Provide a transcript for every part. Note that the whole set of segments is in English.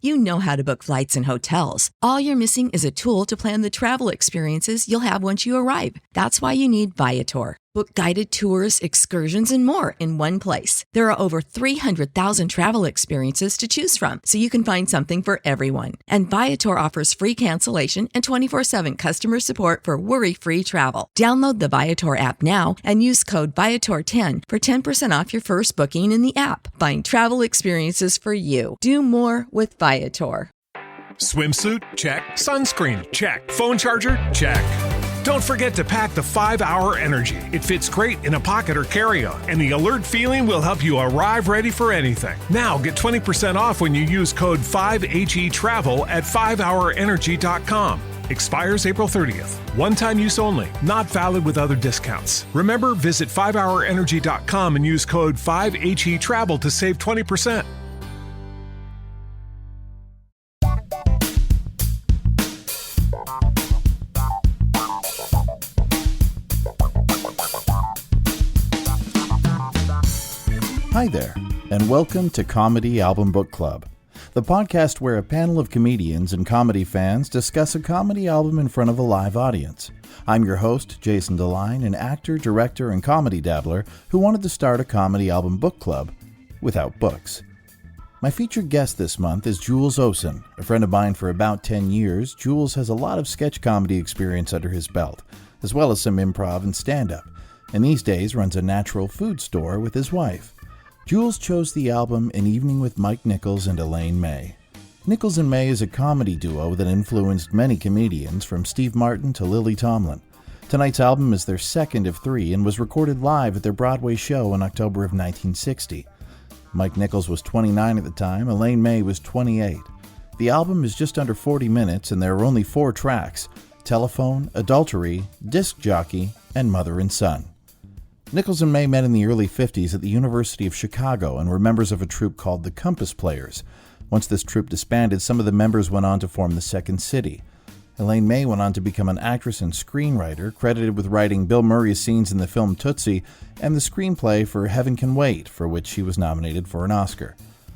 You know how to book flights and hotels. All you're missing is a tool to plan the travel experiences you'll have once you arrive. That's why you need Viator. Book guided tours, excursions, and more in one place. There are over 300,000 travel experiences to choose from, so you can find something for everyone. And Viator offers free cancellation and 24/7 customer support for worry-free travel. Download the Viator app now and use code Viator10 for 10% off your first booking in the app. Find travel experiences for you. Do more with Viator. Swimsuit? Check. Sunscreen? Check. Phone charger? Check. Don't forget to pack the 5-Hour Energy. It fits great in a pocket or carry-on, and the alert feeling will help you arrive ready for anything. Now get 20% off when you use code 5HETRAVEL at 5hourenergy.com. Expires April 30th. One-time use only. Not valid with other discounts. Remember, visit 5hourenergy.com and use code 5HETRAVEL to save 20%. Hi there, and welcome to Comedy Album Book Club, the podcast where a panel of comedians and comedy fans discuss a comedy album in front of a live audience. I'm your host, Jason DeLine, an actor, director, and comedy dabbler who wanted to start a comedy album book club without books. My featured guest this month is Jules Osen. A friend of mine for about 10 years, Jules has a lot of sketch comedy experience under his belt, as well as some improv and stand-up, and these days runs a natural food store with his wife. Jules chose the album An Evening with Mike Nichols and Elaine May. Nichols and May is a comedy duo that influenced many comedians, from Steve Martin to Lily Tomlin. Tonight's album is their second of 3 and was recorded live at their Broadway show in October of 1960. Mike Nichols was 29 at the time, Elaine May was 28. The album is just under 40 minutes and there are only 4 tracks: Telephone, Adultery, Disc Jockey, and Mother and Son. Nichols and May met in the early 50s at the University of Chicago and were members of a troupe called the Compass Players. Once this troupe disbanded, some of the members went on to form the Second City. Elaine May went on to become an actress and screenwriter, credited with writing Bill Murray's scenes in the film Tootsie and the screenplay for Heaven Can Wait, for which she was nominated for an Oscar.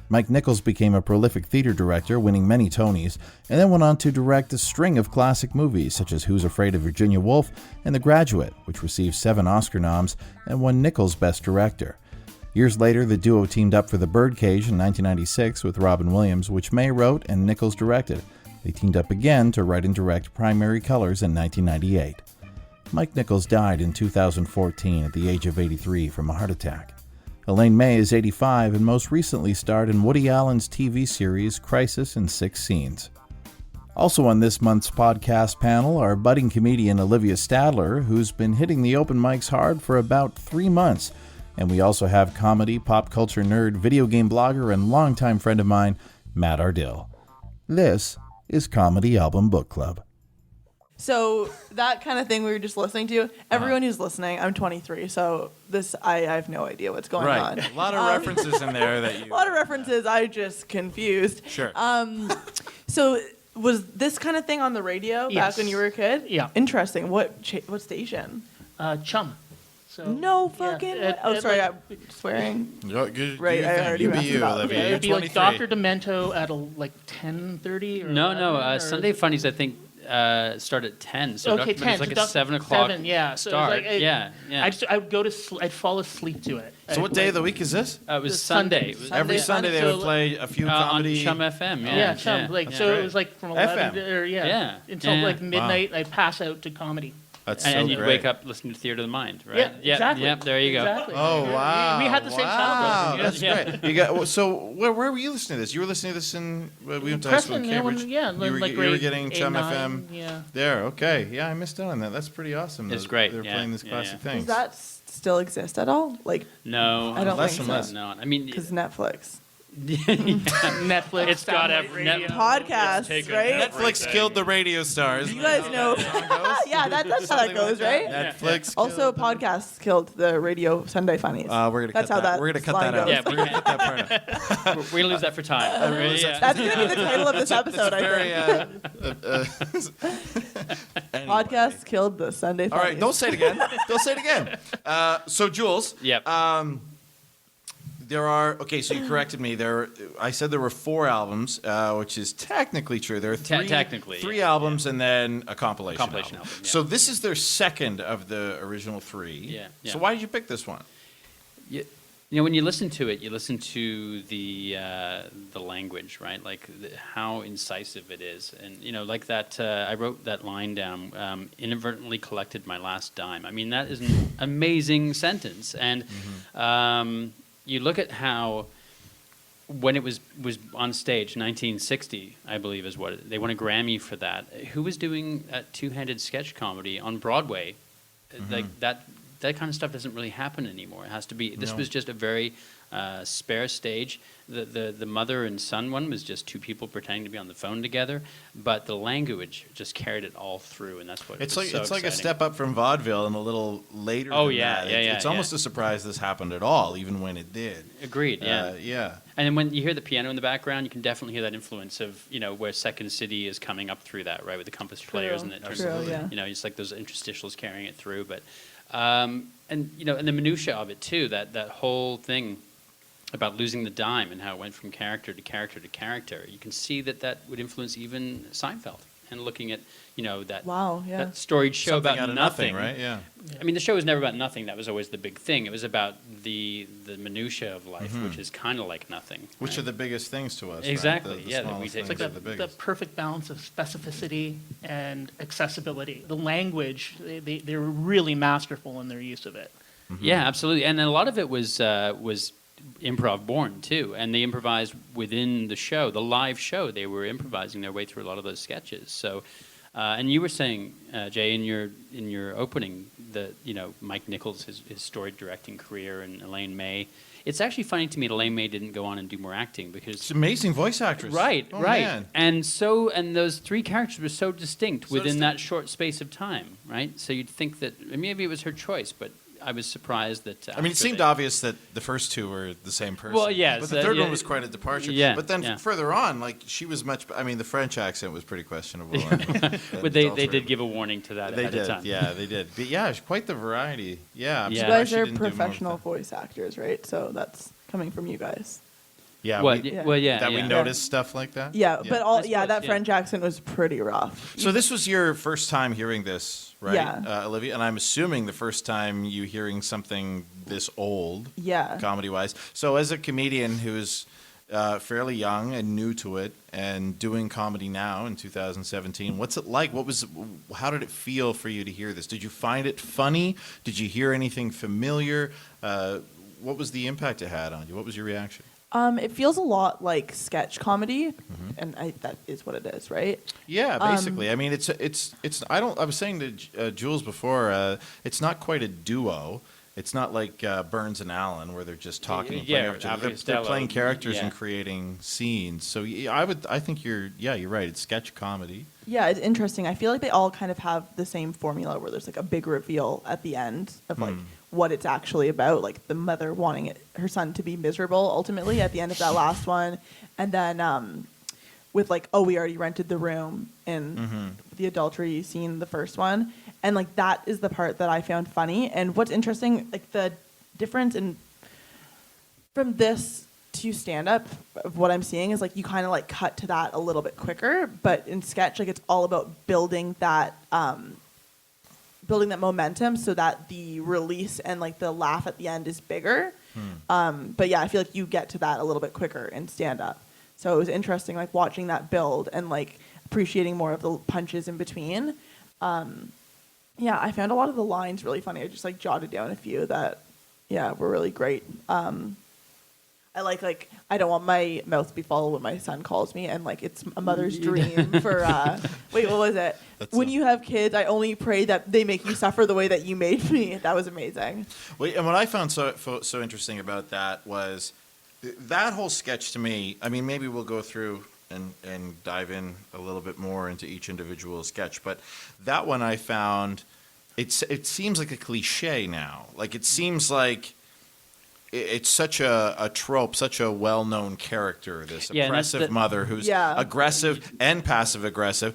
Mike Nichols became a prolific theater director, winning many Tonys, and then went on to direct a string of classic movies such as Who's Afraid of Virginia Woolf and The Graduate, which received 7 Oscar noms and won Nichols Best Director. Years later, the duo teamed up for The Birdcage in 1996 with Robin Williams, which May wrote and Nichols directed. They teamed up again to write and direct Primary Colors in 1998. Mike Nichols died in 2014 at the age of 83 from a heart attack. Elaine May is 85 and most recently starred in Woody Allen's TV series Crisis in 6 Scenes. Also on this month's podcast panel are budding comedian Olivia Stadler, who's been hitting the open mics hard for about 3 months. And we also have comedy, pop culture nerd, video game blogger, and longtime friend of mine, Matt Ardill. This is Comedy Album Book Club. So that kind of thing we were just listening to, everyone who's listening, I'm 23, so I have no idea what's going on. A lot of references in there that you... A lot of references, I just confused. Sure. So was this kind of thing on the radio back when you were a kid? Yeah. Interesting. What station? Chum. So, no fucking... Yeah, sorry, I'm swearing. Right, I already you be messed you, it up. Olivia. Yeah, You're it'd be like 23. Dr. Demento at like 10:30 or No. Sunday Funnies, I think, start at 10. So okay, Dr. 10. It's like so a 7 o'clock 7, yeah. So start. It was like, yeah. I would go to I'd fall asleep to it. So what day of the week is this? It was It's Sunday. Sunday. It was Every Sunday. Sunday they would play a few comedy... on Chum FM. Yeah, Chum. Yeah. Like Yeah. so, it was like from 11 FM. until Yeah. like midnight. I'd pass out to comedy. That's And so you'd great. wake up listening to Theater of the Mind, right? Yeah, exactly. Yep, there you go. Exactly. Oh, wow. We had the same childhood. That's great. You got, so where were you listening to this? You were listening to this in... we went to high school in Preston, Cambridge. yeah, you were, like you were grade getting 8, Chum 9, FM yeah. there. Okay. Yeah, I missed out on that. That's pretty awesome. It's great, They're yeah, playing these yeah, classic yeah. things. Does that still exist at all? Like, No. I don't Less think and so. less. No. I mean... Because Netflix. Netflix. It's got satellite every... radio. Podcasts, right? Netflix killed the radio stars. You guys know. Yeah, that's how that goes, right? Netflix Also, killed podcasts killed the radio Sunday Funnies. we're gonna That's cut how that. that We're gonna cut line that out. goes. Yeah, We're gonna cut that part out. We're going to lose that for time. Yeah. That's going to be the title of this episode, I think. Podcasts killed the Sunday All Funnies. right, don't say it again. Don't say it again. So Jules. Yep. There are, okay, so you corrected me. I said there were 4 albums, which is technically true. There are three albums and then a compilation album. Yeah. So this is their second of the original 3. Yeah. So why did you pick this one? You know, when you listen to it, you listen to the language, right? Like how incisive it is, and you know, like that. I wrote that line down. Inadvertently collected my last dime. I mean, that is an amazing sentence, and you look at how when it was on stage, 1960, I believe is what they won a Grammy for that. Who was doing a two-handed sketch comedy on Broadway, like that? That kind of stuff doesn't really happen anymore. It has to be. This was just a very spare stage. The mother and son one was just 2 people pretending to be on the phone together, but the language just carried it all through, and that's what It's was like so it's like a exciting. step up from vaudeville and a little later. Oh, than yeah, that. yeah, It's yeah. almost a surprise this happened at all, even when it did. Agreed. Yeah. Yeah. And then when you hear the piano in the background, you can definitely hear that influence of, you know, where Second City is coming up through that, right, with the compass players and yeah. you know, it's like those interstitials carrying it through. But and you know, and the minutia of it too, that whole thing about losing the dime and how it went from character to character to character. You can see that would influence even Seinfeld. And looking at, you know, that that storied show Something about out of nothing, right? Yeah. I mean, the show was never about nothing. That was always the big thing. It was about the minutia of life, which is kind of like nothing. Which right? are the biggest things to us. Exactly, Right? The yeah, that smallest we take- things It's like are the the biggest. perfect balance of specificity and accessibility. The language, they're really masterful in their use of it. Yeah, absolutely. And a lot of it was improv born too, and they improvised within the show, the live show. They were improvising their way through a lot of those sketches. So, and you were saying, Jay, in your opening, that you know Mike Nichols, his storied directing career, and Elaine May. It's actually funny to me that Elaine May didn't go on and do more acting because It's an amazing voice actress. right, Oh, right, man. and those 3 characters were so distinct within that short space of time, right? So you'd think that maybe it was her choice, but I was surprised that. I mean, it seemed obvious that the first 2 were the same person. Well, yes, But the third yeah. one was quite a departure. Yeah, But then yeah. further on, like, she was much... I mean, the French accent was pretty questionable. But they did give a warning to that They ahead of did, time. yeah, they did. But yeah, it's quite the variety. Yeah, I'm Yeah. You surprised guys she are didn't do more of professional that. voice actors, right? So that's coming from you guys. Yeah, What? we, Well, yeah. that we yeah. noticed stuff like that? Yeah, but all I suppose, that yeah. French accent was pretty rough. So this was your first time hearing this, right, Yeah. Olivia? And I'm assuming the first time you hearing something this old, Yeah. comedy-wise. So as a comedian who's fairly young and new to it and doing comedy now in 2017, what's it like? How did it feel for you to hear this? Did you find it funny? Did you hear anything familiar? What was the impact it had on you? What was your reaction? It feels a lot like sketch comedy, and that is what it is, right? Yeah, basically. I mean, it's. I was saying to Jules before, it's not quite a duo. It's not like Burns and Allen where they're just talking. And Yeah, playing off each other. They're Costello, playing characters yeah. and creating scenes. So I think you're right. It's sketch comedy. Yeah, it's interesting. I feel like they all kind of have the same formula where there's like a big reveal at the end of like what it's actually about, like the mother wanting her son to be miserable ultimately at the end of that last one, and then with like, oh, we already rented the room in the adultery scene, the first one, and like that is the part that I found funny. And what's interesting, like the difference in from this to stand up of what I'm seeing is like you kind of like cut to that a little bit quicker, but in sketch like it's all about building that momentum so that the release and like the laugh at the end is bigger. But yeah, I feel like you get to that a little bit quicker in stand up. So it was interesting like watching that build and like appreciating more of the punches in between. Yeah, I found a lot of the lines really funny. I just like jotted down a few that were really great. I like I don't want my mouth to be full when my son calls me, and like it's a mother's dream for wait, what was it? When you have kids, I only pray that they make you suffer the way that you made me. That was amazing. Well, and what I found so interesting about that was that whole sketch to me. I mean, maybe we'll go through and dive in a little bit more into each individual sketch, but that one I found it seems like a cliche now. Like it seems like it's such a trope, such a well-known character, this Yeah, and that's oppressive mother who's aggressive and passive-aggressive,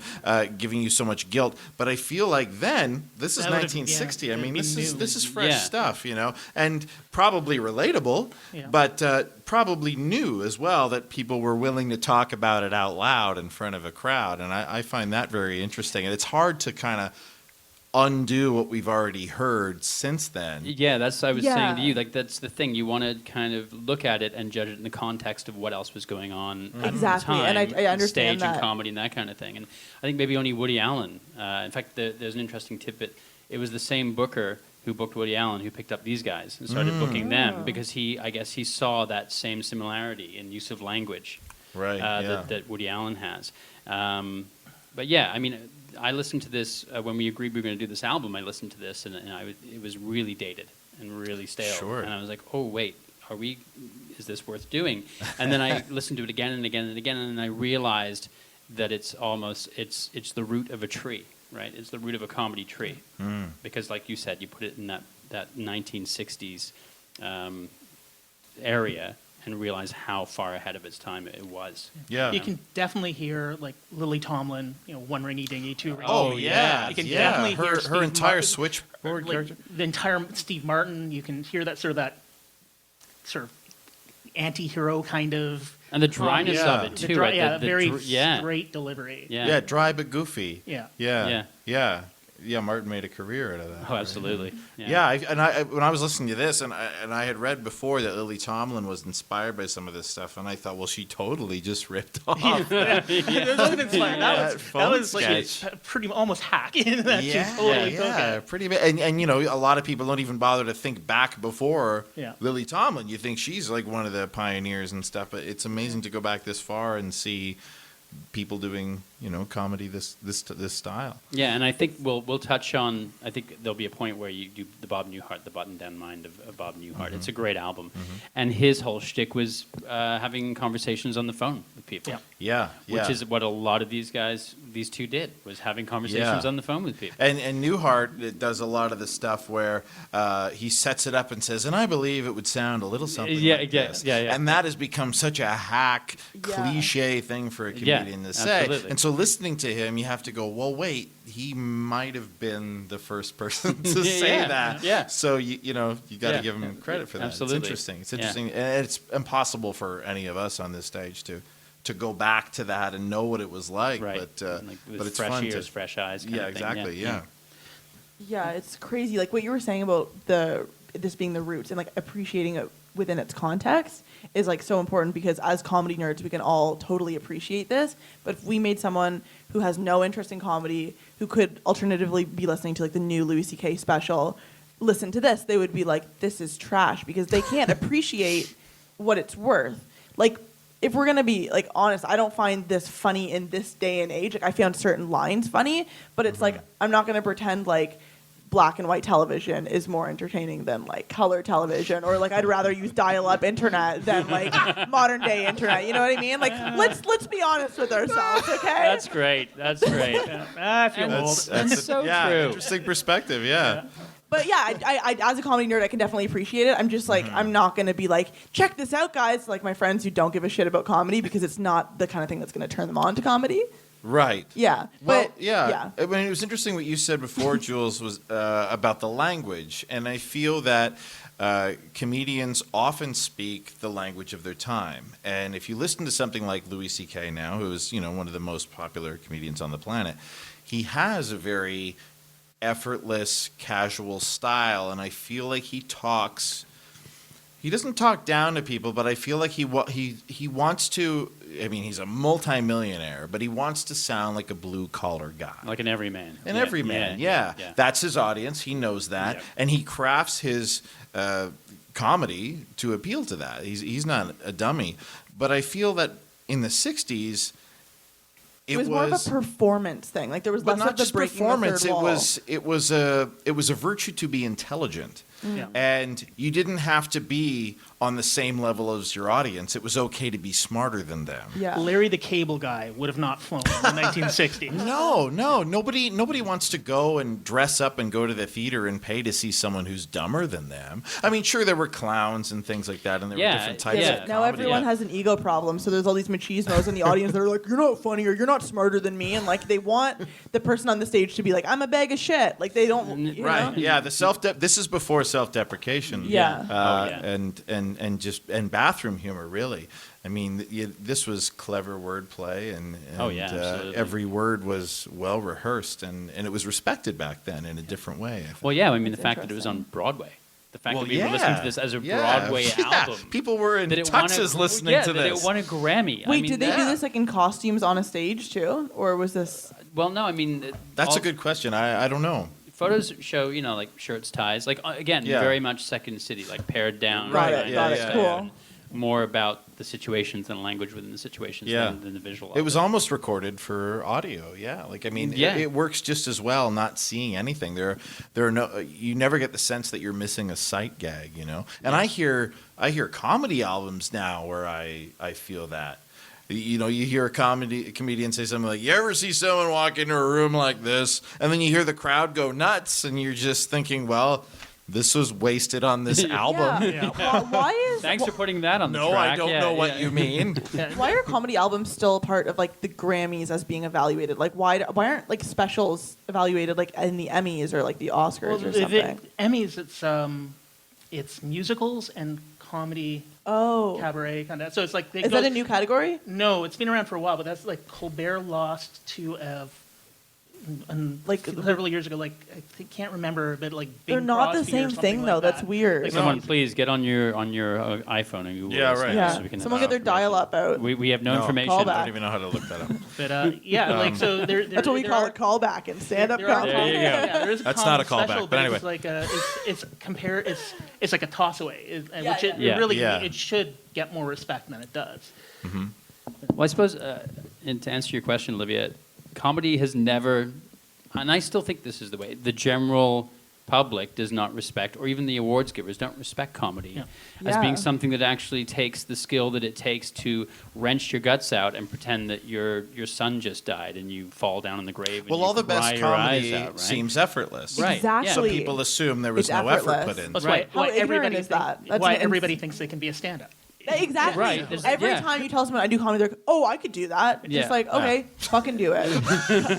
giving you so much guilt. But I feel like then, this is That would've- 1960. I mean, this is fresh Yeah. stuff, you know, and probably relatable, Yeah. but probably new as well, that people were willing to talk about it out loud in front of a crowd. And I find that very interesting. And it's hard to kind of undo what we've already heard since then. Yeah, that's I was saying to Yeah. you. Like that's the thing. You want to kind of look at it and judge it in the context of what else was going on at Exactly, the time. and I understand stage that. and comedy and that kind of thing. And I think maybe only Woody Allen. In fact, there's an interesting tidbit. It was the same booker who booked Woody Allen who picked up these guys and started booking them because I guess he saw that same similarity in use of language Right, that Woody Allen has. But yeah, I mean, I listened to this when we agreed we were going to do this album. I listened to this, and it was really dated and really stale. Sure. And I was like, oh wait, is this worth doing? And then I listened to it again and again and again, and then I realized that it's the root of a tree, right? It's the root of a comedy tree, because like you said, you put it in that 1960s area. And realize how far ahead of its time it was. Yeah. You can definitely hear like Lily Tomlin, one rainy dingy, two rainy. Oh yeah, You can yeah. definitely hear her Steve entire Martin, switchboard like, character. the entire Steve Martin. You can hear that sort of anti-hero kind of. And the dryness Yeah. of it The too, dry- right? yeah, The very yeah. straight delivery. Yeah. Yeah, dry but goofy. Yeah. Yeah. Martin made a career out of that. Oh, absolutely. Yeah, when I was listening to this, and I had read before that Lily Tomlin was inspired by some of this stuff, and I thought, well, she totally just ripped off. That was like sketch. a pretty almost hack in that she totally took it. pretty bad. And a lot of people don't even bother to think back before Yeah. Lily Tomlin. You think she's like one of the pioneers and stuff, but it's amazing to go back this far and see people doing comedy this style. Yeah, and I think we'll touch on. I think there'll be a point where you do the Bob Newhart, the Button Down Mind of Bob Newhart. It's a great album, and his whole shtick was having conversations on the phone with people. Yeah. Which is what a lot of these two did, was having conversations Yeah. on the phone with people. And Newhart does a lot of the stuff where he sets it up and says, and I believe it would sound a little something like this. Yeah. And that has become such a hack, Yeah. cliche thing for a comedian to say. absolutely. And so listening to him, you have to go, well, wait, he might have been the first person to Yeah, say yeah, that. yeah. So, you got to Yeah. give him credit for that. Absolutely. It's interesting. It's Yeah. interesting. And it's impossible for any of us on this stage to go back to that and know what it was like. Right. But, With but it's fresh fun ears, to... fresh eyes. Kind Yeah, of thing. exactly. Yeah. Yeah, it's crazy. Like what you were saying about this being the roots and like appreciating it within its context is like so important, because as comedy nerds, we can all totally appreciate this. But if we made someone who has no interest in comedy, who could alternatively be listening to like the new Louis C.K. special, listen to this, they would be like, this is trash, because they can't appreciate what it's worth. Like, if we're gonna be like honest, I don't find this funny in this day and age. Like, I found certain lines funny, but it's like, I'm not gonna pretend like black and white television is more entertaining than like color television, or like I'd rather use dial-up internet than like modern day internet. You know what I mean? Like, let's be honest with ourselves, okay? That's great. That's great. I feel old. That's so true. Interesting perspective. Yeah. But yeah, I as a comedy nerd, I can definitely appreciate it. I'm just like, I'm not going to be like, check this out, guys. Like my friends who don't give a shit about comedy, because it's not the kind of thing that's going to turn them on to comedy. Right. Yeah. Well, But yeah. I mean, it was interesting what you said before, Jules, was about the language. And I feel that comedians often speak the language of their time. And if you listen to something like Louis C.K. now, who is, one of the most popular comedians on the planet, he has a very effortless, casual style. And I feel like he doesn't talk down to people, but I feel like he wants to. I mean, he's a multimillionaire, but he wants to sound like a blue-collar guy. Like an everyman. An everyman, yeah. That's his audience. He knows that. Yeah. And he crafts his comedy to appeal to that. He's not a dummy. But I feel that in the 60s, it was more of a performance thing. Like there was but less not of the just breaking performance. the third wall. It was a virtue to be intelligent. Yeah. And you didn't have to be on the same level as your audience. It was okay to be smarter than them. Yeah. Larry the Cable Guy would have not flown in the 1960s. No, nobody wants to go and dress up and go to the theater and pay to see someone who's dumber than them. I mean, sure, there were clowns and things like that, and there were different types Yeah. of Now comedy. everyone has an ego problem, so there's all these machismos in the audience that are like, "You're not funny," or "You're not smarter than me," and like they want the person on the stage to be like, "I'm a bag of shit." Like they don't, you Right. know? Yeah. This is before self-deprecation. Yeah. And bathroom humor, really. I mean, this was clever wordplay, and absolutely. every word was well rehearsed, and it was respected back then in a different way. I think. Well, yeah, I mean, the That's fact that it was on Broadway. The fact Well, that we were listening to this as a Broadway album. People were in that it won tuxes listening to that this. it won a Grammy. Wait, I mean, did they do this like in costumes on a stage too, or was this? Well, no, I mean... That's all a good question. I don't know. Photos show, like shirts, ties. Like, again, Yeah. very much Second City, like pared down. Got it. Right, Got yeah, it. Cool. More about the situations and language within the situations than the visual. It of was almost recorded for audio. Yeah, like I mean, Yeah. it works just as well not seeing anything. There are no. You never get the sense that you're missing a sight gag. And I hear comedy albums now where I feel that. You hear a comedian say something like, "You ever see someone walk into a room like this?" And then you hear the crowd go nuts, and you're just thinking, well, this was wasted on this album. Yeah. Why is? Thanks for putting that on the No, track. I don't know what you mean. Why are comedy albums still part of like the Grammys as being evaluated? Like why aren't like specials evaluated like in the Emmys or like the Oscars or something? Emmys, it's musicals and comedy, Oh, cabaret kind of. So it's like is that a new category? No, it's been around for a while, but that's like Colbert lost to like several years ago. Like I can't remember, but like Bing They're not the Crosby or same something thing like though. that. That's weird. Like, Someone please get on your iPhone and Google. Yeah, this right. now Yeah, so we can someone have get their dial-up out. We have no information. Call I back. don't even know how to look that up. But yeah, so there. That's what we call it, callback in stand-up There are comedy. There you go. Yeah, there is a That's not a comedy special, callback, but but anyway. it's like a toss away, which it yeah. really Yeah. it should get more respect than it does. Well, I suppose, and to answer your question, Olivia, comedy has never, and I still think this is the way, the general public does not respect, or even the awards givers don't respect comedy as being Yeah. something that actually takes the skill that it takes to wrench your guts out and pretend that your son just died and you fall down in the grave. And Well, you all the cry best your eyes comedy out, right? seems effortless. Right. Exactly. So people assume there was It's no effort effortless. put in. That's Right. why How ignorant everybody is that? That's why an everybody thinks they can be a stand-up. Exactly. Right. There's- Every yeah. time you tell someone I do comedy, they're like, "Oh, I could do that." It's Yeah. just like, okay, fucking do it.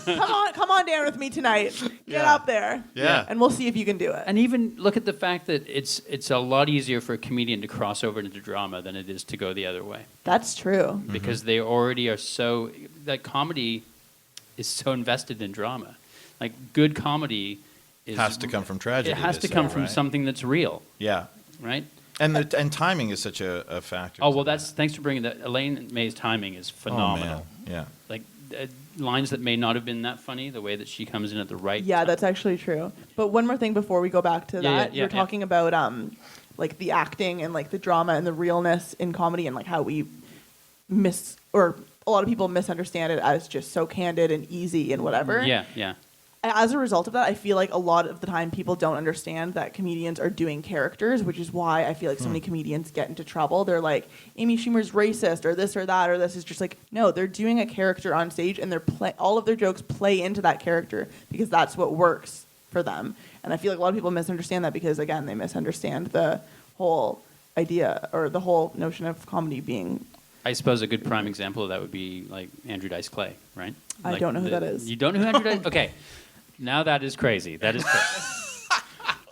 come on down with me tonight. Get Yeah. up there. Yeah. And we'll see if you can do it. And even look at the fact that it's a lot easier for a comedian to cross over into drama than it is to go the other way. That's true. Because they already are so, that comedy is so invested in drama. Like good comedy Has to come from tragedy. It has they to come say, from right? something that's real, Yeah. right? And timing is such a factor. Oh, to well, that. thanks for bringing that. Elaine May's timing is phenomenal. Oh, man. Yeah. Like lines that may not have been that funny, the way that she comes in at the right Yeah, time. that's actually true. But one more thing before we go back to that, you're yeah. talking about like the acting and like the drama and the realness in comedy and like how we or a lot of people misunderstand it as just so candid and easy and whatever. Yeah, yeah. As a result of that, I feel like a lot of the time people don't understand that comedians are doing characters, which is why I feel like so many comedians get into trouble. They're like, Amy Schumer's racist or this or that, or this is just like, no, they're doing a character on stage and all of their jokes play into that character because that's what works for them. And I feel like a lot of people misunderstand that because, again, they misunderstand the whole idea or the whole notion of comedy being... I suppose a good prime example of that would be like Andrew Dice Clay, right? I Like don't know who that is. You don't know who Andrew Dice? Okay. Now that is crazy. That is crazy.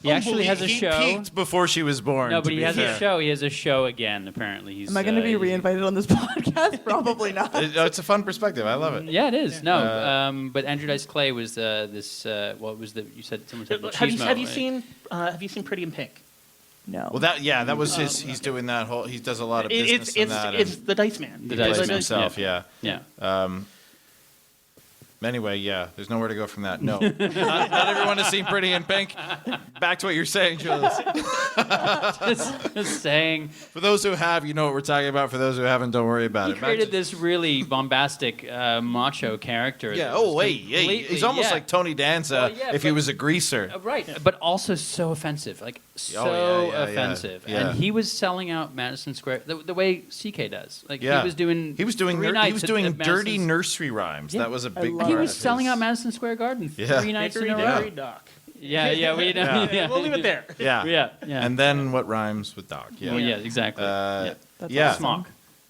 He actually has a He show. peaked before she was born. No, but to he be has fair. a show. He has a show again. Apparently, he's. Am I going to be reinvited on this podcast? Probably not. It's a fun perspective. I love it. Yeah, it is. No, but Andrew Dice Clay was this. What was the? You said someone said Have you machismo. have you seen Pretty in Pink? No. Well, that was his. He's doing that whole. He does a lot of business in that. It's and the Dice Man. The he Dice plays Man. himself. Yeah. Yeah. Anyway, yeah, there's nowhere to go from that. No, not everyone has seen Pretty in Pink. Back to what you're saying, Jules. just saying. For those who have, you know what we're talking about. For those who haven't, don't worry about He it. created this really bombastic macho character. Yeah. that Oh, was wait. Yeah. completely- He's almost yeah. like Tony Danza Well, yeah, if he but- was a greaser. Right, but also so offensive, like yeah, offensive. yeah. And he was selling out Madison Square the way CK does. Like Yeah. he was doing three nights dirty at Madison- nursery rhymes. Yeah. That was a big. love He part was of his- selling out Madison Square Garden Yeah. 3 nights in a Hickory row. Dickory Dock. Yeah, we know. Yeah. We'll leave it there. Yeah. Yeah, yeah. And then what rhymes with Doc? Yeah. Well, yeah, exactly. Yeah. That's Yeah. awesome. Smock.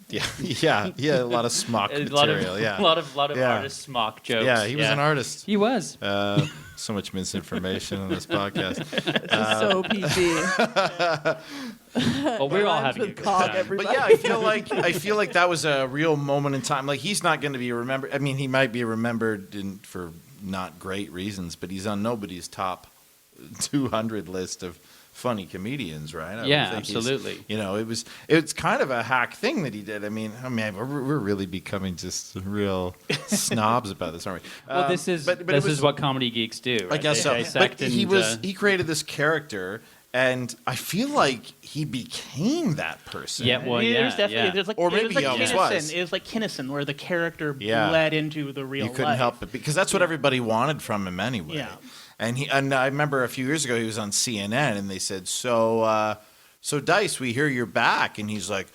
Yeah. A lot of smock A lot material. of Yeah. a lot of Yeah. artist smock jokes. Yeah, he was an artist. He was. So much misinformation on this podcast. It's just so PG. Well, we're all Rhymes having a with good cock, time. everybody. But yeah, I feel like that was a real moment in time. Like he's not going to be remembered. I mean, he might be remembered for not great reasons, but he's on nobody's top 200 list of funny comedians, right? I would Yeah, think he's- absolutely. You know, it's kind of a hack thing that he did. I mean, we're really becoming just real snobs about this, aren't we? Well, this is but it this was- is what comedy geeks do. I Right? guess They so. dissect But he and, he created this character, and I feel like he became that person. Yeah, well, there's yeah, definitely yeah. there's like Or it was maybe like he always Kinnison. was. It was like Kinnison, where the character Yeah. bled into the real You couldn't life. help it because that's what everybody wanted from him anyway. Yeah. And I remember a few years ago he was on CNN and they said, so Dice, we hear you're back, and he's like,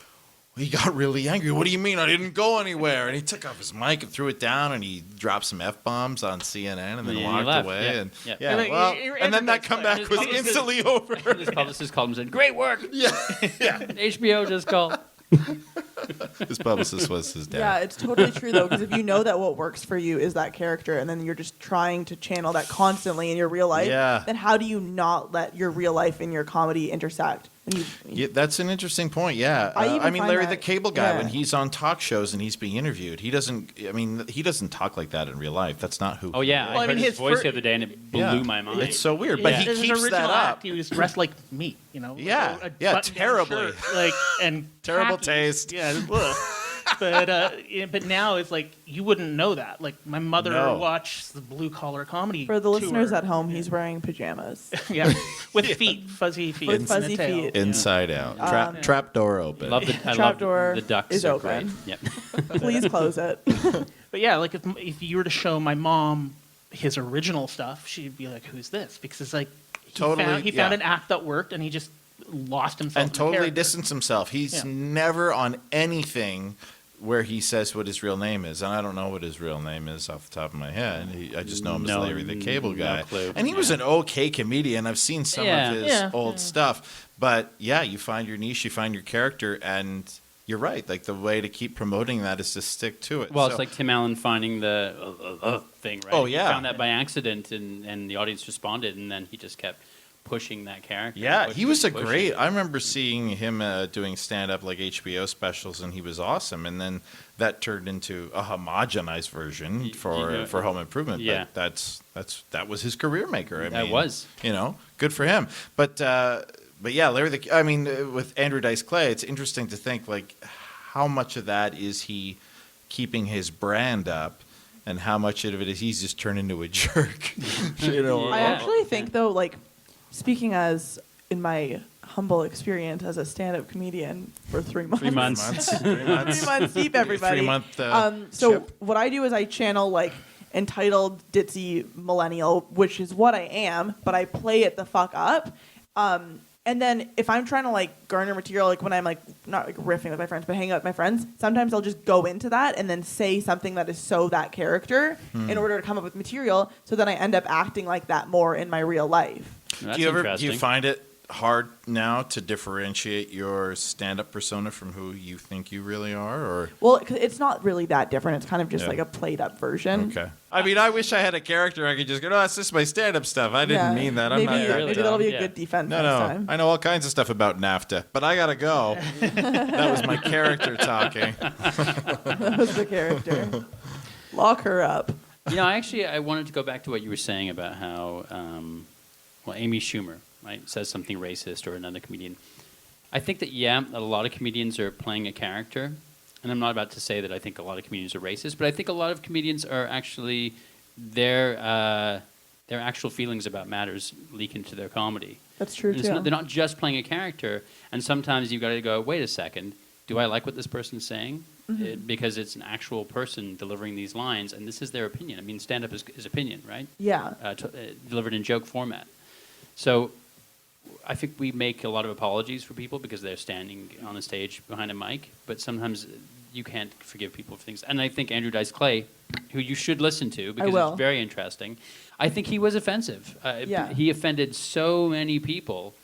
he got really angry. What do you mean I didn't go anywhere? And he took off his mic and threw it down, and he dropped some F-bombs on CNN and then Yeah, he walked left. away. Yeah, And yeah. yeah, Like, well, you're and then that Dice, comeback like, was his publicist- instantly over. His publicist called him and said, "Great work." yeah. HBO just called. His publicist was his dad. Yeah, it's totally true though, because if you know that what works for you is that character, and then you're just trying to channel that constantly in your real life, Yeah. then how do you not let your real life and your comedy intersect? When you, Yeah, that's an interesting point. Yeah, I even mean, find Larry that- the Cable Guy, yeah. when he's on talk shows and he's being interviewed, he doesn't. I mean, he doesn't talk like that in real life. That's not who. Oh yeah, Well, I I mean, heard his his voice fir- the other day, and it blew Yeah. my mind. It's so weird, but Yeah. he His keeps original that act, up. He was dressed like me, you know. Yeah. a Yeah, button-down terribly. shirt, like and Terrible khakis. taste. Yeah, ugh. But now it's like you wouldn't know that. Like my mother No. watched the blue collar comedy. for the listeners tour. at home, he's wearing pajamas. yeah, with feet, fuzzy feet, With and fuzzy a tail. feet. Inside out, trap door open. Love the I love Trapdoor the ducks is are open. great. Yep. Please close it. But yeah, like if you were to show my mom his original stuff, she'd be like, "Who's this?" Because it's like he Totally, found yeah. an act that worked, and he just lost himself And in the totally character. distance himself. He's Yeah. never on anything where he says what his real name is, and I don't know what his real name is off the top of my head. I just know him as No, Larry the Cable no Guy, clue. and he was an okay comedian. I've seen some Yeah. of his Yeah. old stuff, but yeah, you find your niche, you find your character, and you're right. Like the way to keep promoting that is to stick to it. Well, So- it's like Tim Allen finding the thing, right? Oh, He yeah. found that by accident, and the audience responded, and then he just kept pushing that character. Yeah, pushing he was a and pushing. great. I remember seeing him doing stand up like HBO specials, and he was awesome. And then that turned into a homogenized version for Home Improvement. Yeah. But that was his career maker. I That mean, was. good for him. But yeah, with Andrew Dice Clay, it's interesting to think like how much of that is he keeping his brand up. And how much of it is he's just turned into a jerk? I actually think though, like speaking as in my humble experience as a stand-up comedian for 3 months. 3 months. 3 months. 3 months deep, everybody. 3 month. So trip. what I do is I channel like entitled ditzy millennial, which is what I am, but I play it the fuck up. And then if I'm trying to like garner material, like when I'm like not like riffing with my friends, but hanging out with my friends, sometimes I'll just go into that and then say something that is so that character in order to come up with material. So then I end up acting like that more in my real life. That's do you interesting. find it hard now to differentiate your stand-up persona from who you think you really are, or Well, 'cause it's not really that different. It's kind of just Yeah. like a played up version. okay? I mean, I wish I had a character I could just go, no, that's just my stand-up stuff. I didn't mean that. I'm maybe, not that maybe dumb." that'll be a Yeah. good defense No, next no. time. I know all kinds of stuff about NAFTA, but I gotta go. That was my character talking. That was the character. Lock her up. I wanted to go back to what you were saying about how, Amy Schumer, right, says something racist or another comedian. I think that, a lot of comedians are playing a character, and I'm not about to say that I think a lot of comedians are racist, but I think a lot of comedians are actually their actual feelings about matters leak into their comedy. That's true And too. they're not just playing a character, and sometimes you've got to go, wait a second, do I like what this person's saying? Because it's an actual person delivering these lines, and this is their opinion. I mean, stand-up is opinion, right? Yeah. Delivered in joke format. So I think we make a lot of apologies for people because they're standing on the stage behind a mic, but sometimes you can't forgive people for things. And I think Andrew Dice Clay, who you should listen to because it's very interesting, I think he was offensive. He offended so many people.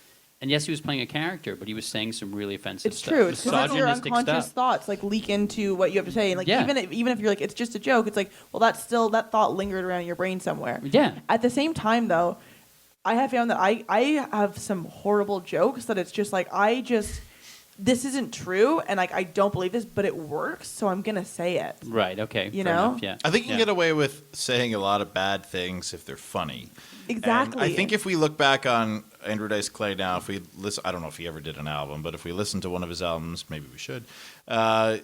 And yes, he was playing a character, but he was saying some really offensive stuff. It's true. It's because your misogynistic unconscious stuff. thoughts like leak into what you have to say, and like Yeah. even if you're like it's just a joke, it's like well that thought lingered around in your brain somewhere. Yeah. At the same time though, I have found that I have some horrible jokes that it's just like this isn't true, and like I don't believe this, but it works, so I'm gonna say it. Right, okay. You fair know? enough, yeah. I think you can Yeah. get away with saying a lot of bad things if they're funny. Exactly. And I think if we look back on Andrew Dice Clay now, if we listen, I don't know if he ever did an album, but if we listen to one of his albums, maybe we should. I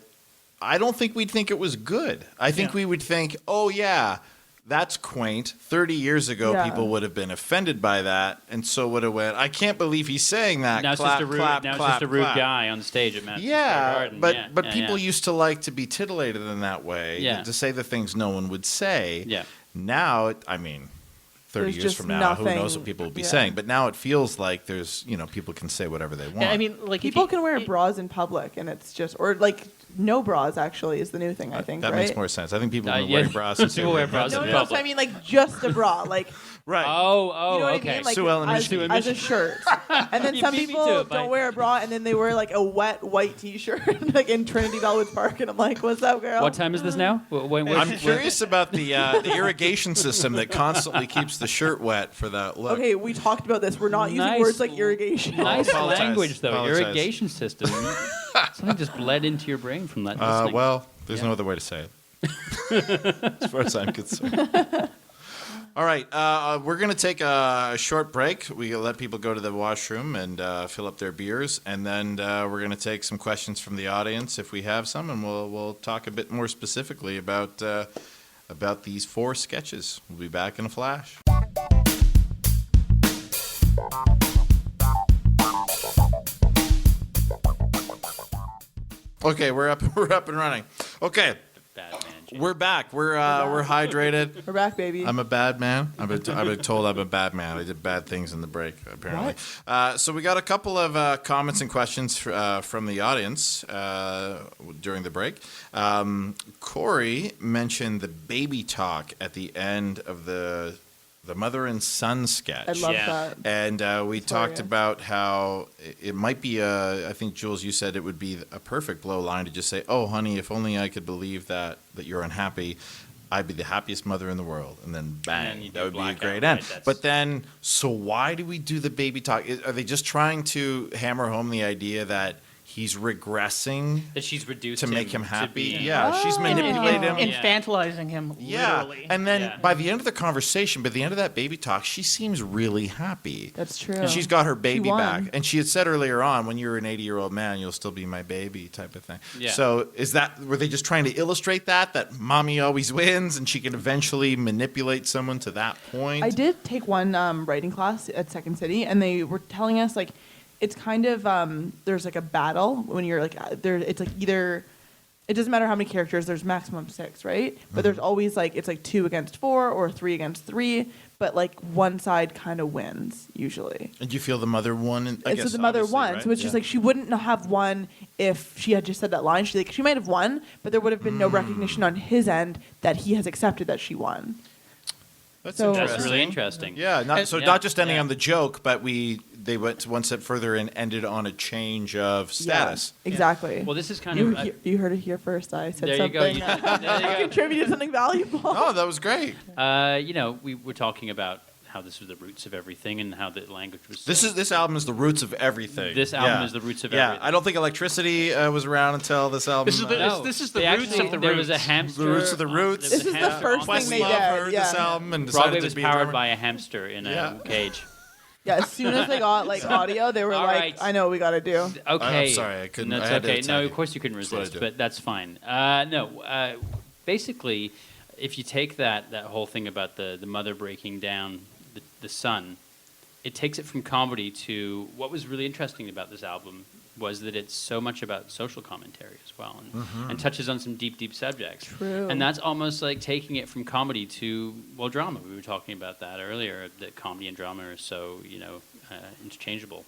don't think we'd think it was good. I think we would think, oh yeah, that's quaint. 30 years ago, people would have been offended by that, and so would have went, I can't believe he's saying that. Now clap, it's clap, just clap, a rude clap. guy on stage at Madison Square Yeah, Garden. but people used to like to be titillated in that way, Yeah. to say the things no one would say. Yeah. Now, 30 There's years just from now, who knows nothing- what people will be yeah. saying. But now it feels like there's, people can say whatever they want. Yeah, I mean, like people can wear bras in public, and it's just or like no bras actually is the new thing. I think that right? makes more sense. I think people have been yeah. wearing bras since People they were wear bras No, in no, so public. I mean like just a bra, like Right. Oh, you know what okay. I mean, like Sue Ellen as, Michigan. as a shirt. And then You some beat me people to it, don't Mike. wear a bra, and then they wear like a wet white T-shirt, like in Trinity Bellwoods Park, and I'm like, what's up, girl? What time is this now? I'm curious about the irrigation system that constantly keeps the shirt wet for that look. Okay, we talked about this. We're not using Nice. words like irrigation. Nice Apologize. language, though. Apologize. Irrigation system. Something just bled into your brain from that listening. Well, there's Yeah. no other way to say it. As far as I'm concerned. All right, we're going to take a short break. We let people go to the washroom and fill up their beers, and then we're going to take some questions from the audience if we have some, and we'll talk a bit more specifically about these 4 sketches. We'll be back in a flash. Okay, we're up and running. Okay, Bad man, Jim. we're back. We're hydrated. We're back, baby. I'm a bad man. I've been told I'm a bad man. I did bad things in the break, apparently. So we got a couple of comments and questions from the audience during the break. Corey mentioned the baby talk at the end of the mother and son sketch. I love Yeah. that. And we talked Hilarious. about how it might be I think, Jules, you said it would be a perfect blow line to just say, oh, honey, if only I could believe that you're unhappy, I'd be the happiest mother in the world. And then bang, And you do that would be a blackout, great right? end. That's- But then, so why do we do the baby talk? Are they just trying to hammer home the idea that he's regressing That she's reduced to make him to happy? being- Yeah, she's Oh. manipulated him. infantilizing him Yeah, literally. and then Yeah. by the end of the conversation, by the end of that baby talk, she seems really happy. That's true. And she's got her baby won. back. And she had said earlier on, when you're an 80-year-old man, you'll still be my baby type of thing. Yeah. So were they just trying to illustrate that mommy always wins and she can eventually manipulate someone to that point? I did take one writing class at Second City, and they were telling us like it's kind of there's like a battle when you're like there. It's like either it doesn't matter how many characters. There's maximum 6, right? But there's always like it's like 2 against 4 or 3 against 3. But like one side kind of wins usually. And you feel the mother won? And so the mother obviously, won. right? So it's just like she wouldn't have won if she had just said that line. She might have won, but there would have been no recognition on his end that he has accepted that she won. That's So- interesting. That's really interesting. Yeah, not Yeah, just ending yeah. on the joke, but they went one step further and ended on a change of status. Yeah, exactly. Well, this is kind you, of... you heard it here first. I said there you something go. that There you go. contributed something valuable. Oh, that was great. We were talking about how this was the roots of everything and how the language was... This album is the roots of everything. This album is the roots of everything. I don't think electricity was around until this album. This is the- No, This is the they roots actually- of the There was a roots. hamster... The roots of the roots. there was This a is the hamster first on thing Broadway. they did. heard this yeah. album and Broadway decided was to be a powered drummer. by a hamster in a Yeah. cage. Yeah, as soon as they got like audio, they were All like, right. "I know what we got to do." Okay. I'm sorry, I couldn't. That's I had to okay. attack No, you. of course you couldn't That's what I resist, do. but that's fine. Basically, if you take that whole thing about the mother breaking down the son, it takes it from comedy to what was really interesting about this album was that it's so much about social commentary as well, and touches on some deep subjects. True. And that's almost like taking it from comedy to, well, drama. We were talking about that earlier, that comedy and drama are so, interchangeable.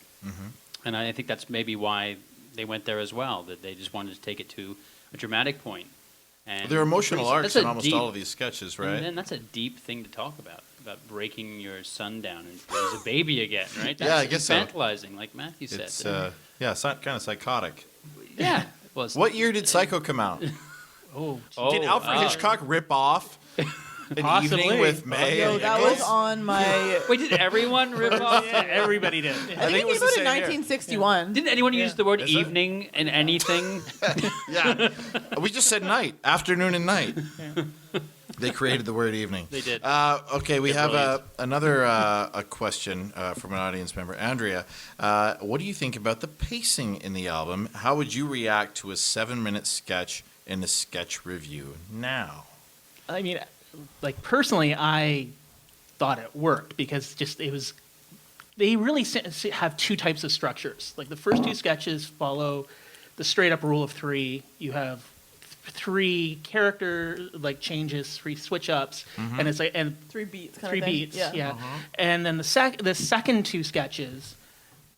And I think that's maybe why they went there as well, that they just wanted to take it to a dramatic point. And There are emotional arcs that's in a almost deep- all of these sketches, right? And that's a deep thing to talk about breaking your son down and there's a baby again, right? Yeah, I That's guess so. infantilizing, like Matthew said. It's kind of psychotic. Yeah. Well, it's- What year did Psycho come out? Did Alfred wow. Hitchcock rip off An Possibly. Evening with May? Yo, and that Nichols? was on my. Wait, did everyone rip off? Yeah, everybody did. I think it it was came the out in same year. 1961. Didn't anyone use the word Is it? evening in anything? Yeah. We just said night, afternoon and night. They created the word evening. They did. Okay, we They're have brilliant. another a question from an audience member. Andrea, what do you think about the pacing in the album? How would you react to a 7-minute sketch in the sketch review now? I mean, like personally, I thought it worked because they really have two types of structures. Like the first two sketches follow the straight up rule of three. You have 3 character like changes, 3 switch ups, and it's like 3 beats. Kind 3 of thing. beats, yeah. Uh-huh. And then the second 2 sketches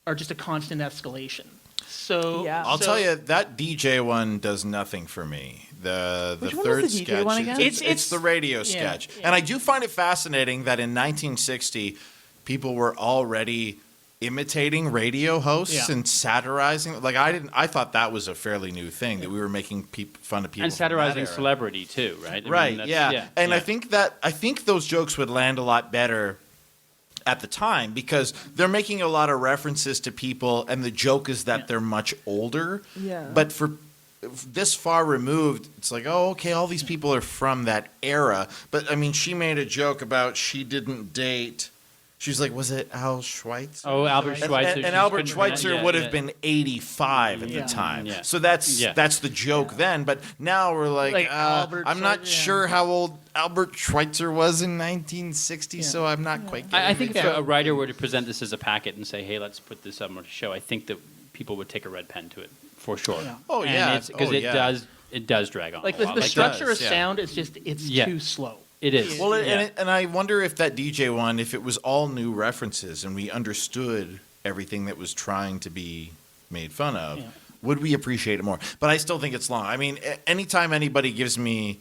are just a constant escalation. So Yeah. I'll so- tell you, that DJ one does nothing for me. The Which one third was the DJ sketch, one again? it's the radio sketch. yeah. And I do find it fascinating that in 1960, people were already imitating radio hosts Yeah. and satirizing. Like I thought that was a fairly new thing, that we were making fun of people And from that satirizing era. celebrity too, right? I mean, Right, that's- yeah. And yeah. I think those jokes would land a lot better at the time because they're making a lot of references to people, and the joke is that they're much older. Yeah. But for this far removed, it's like, oh, okay, all these people are from that era. But I mean, she made a joke about she didn't date. She's like, was it Al Schweitzer? Oh, Albert Schweitzer. And she Albert couldn't Schweitzer pronounce- would yeah, have been 85 at Yeah. the time. Yeah. So that's the joke then. But now we're like Albert I'm not Schweitzer, yeah. sure how old Albert Schweitzer was in 1960, so I'm not quite getting I think it. if a writer were to present this as a packet and say, hey, let's put this up on a show, I think that people would take a red pen to it, for sure. Yeah. Oh, yeah. Because Oh, yeah. it does drag on like a lot. the structure does, of yeah. sound is just Yeah. too slow. It is. Well, yeah. and I wonder if that DJ one, if it was all new references and we understood everything that was trying to be made fun of, Yeah. would we appreciate it more? But I still think it's long. I mean, anytime anybody gives me,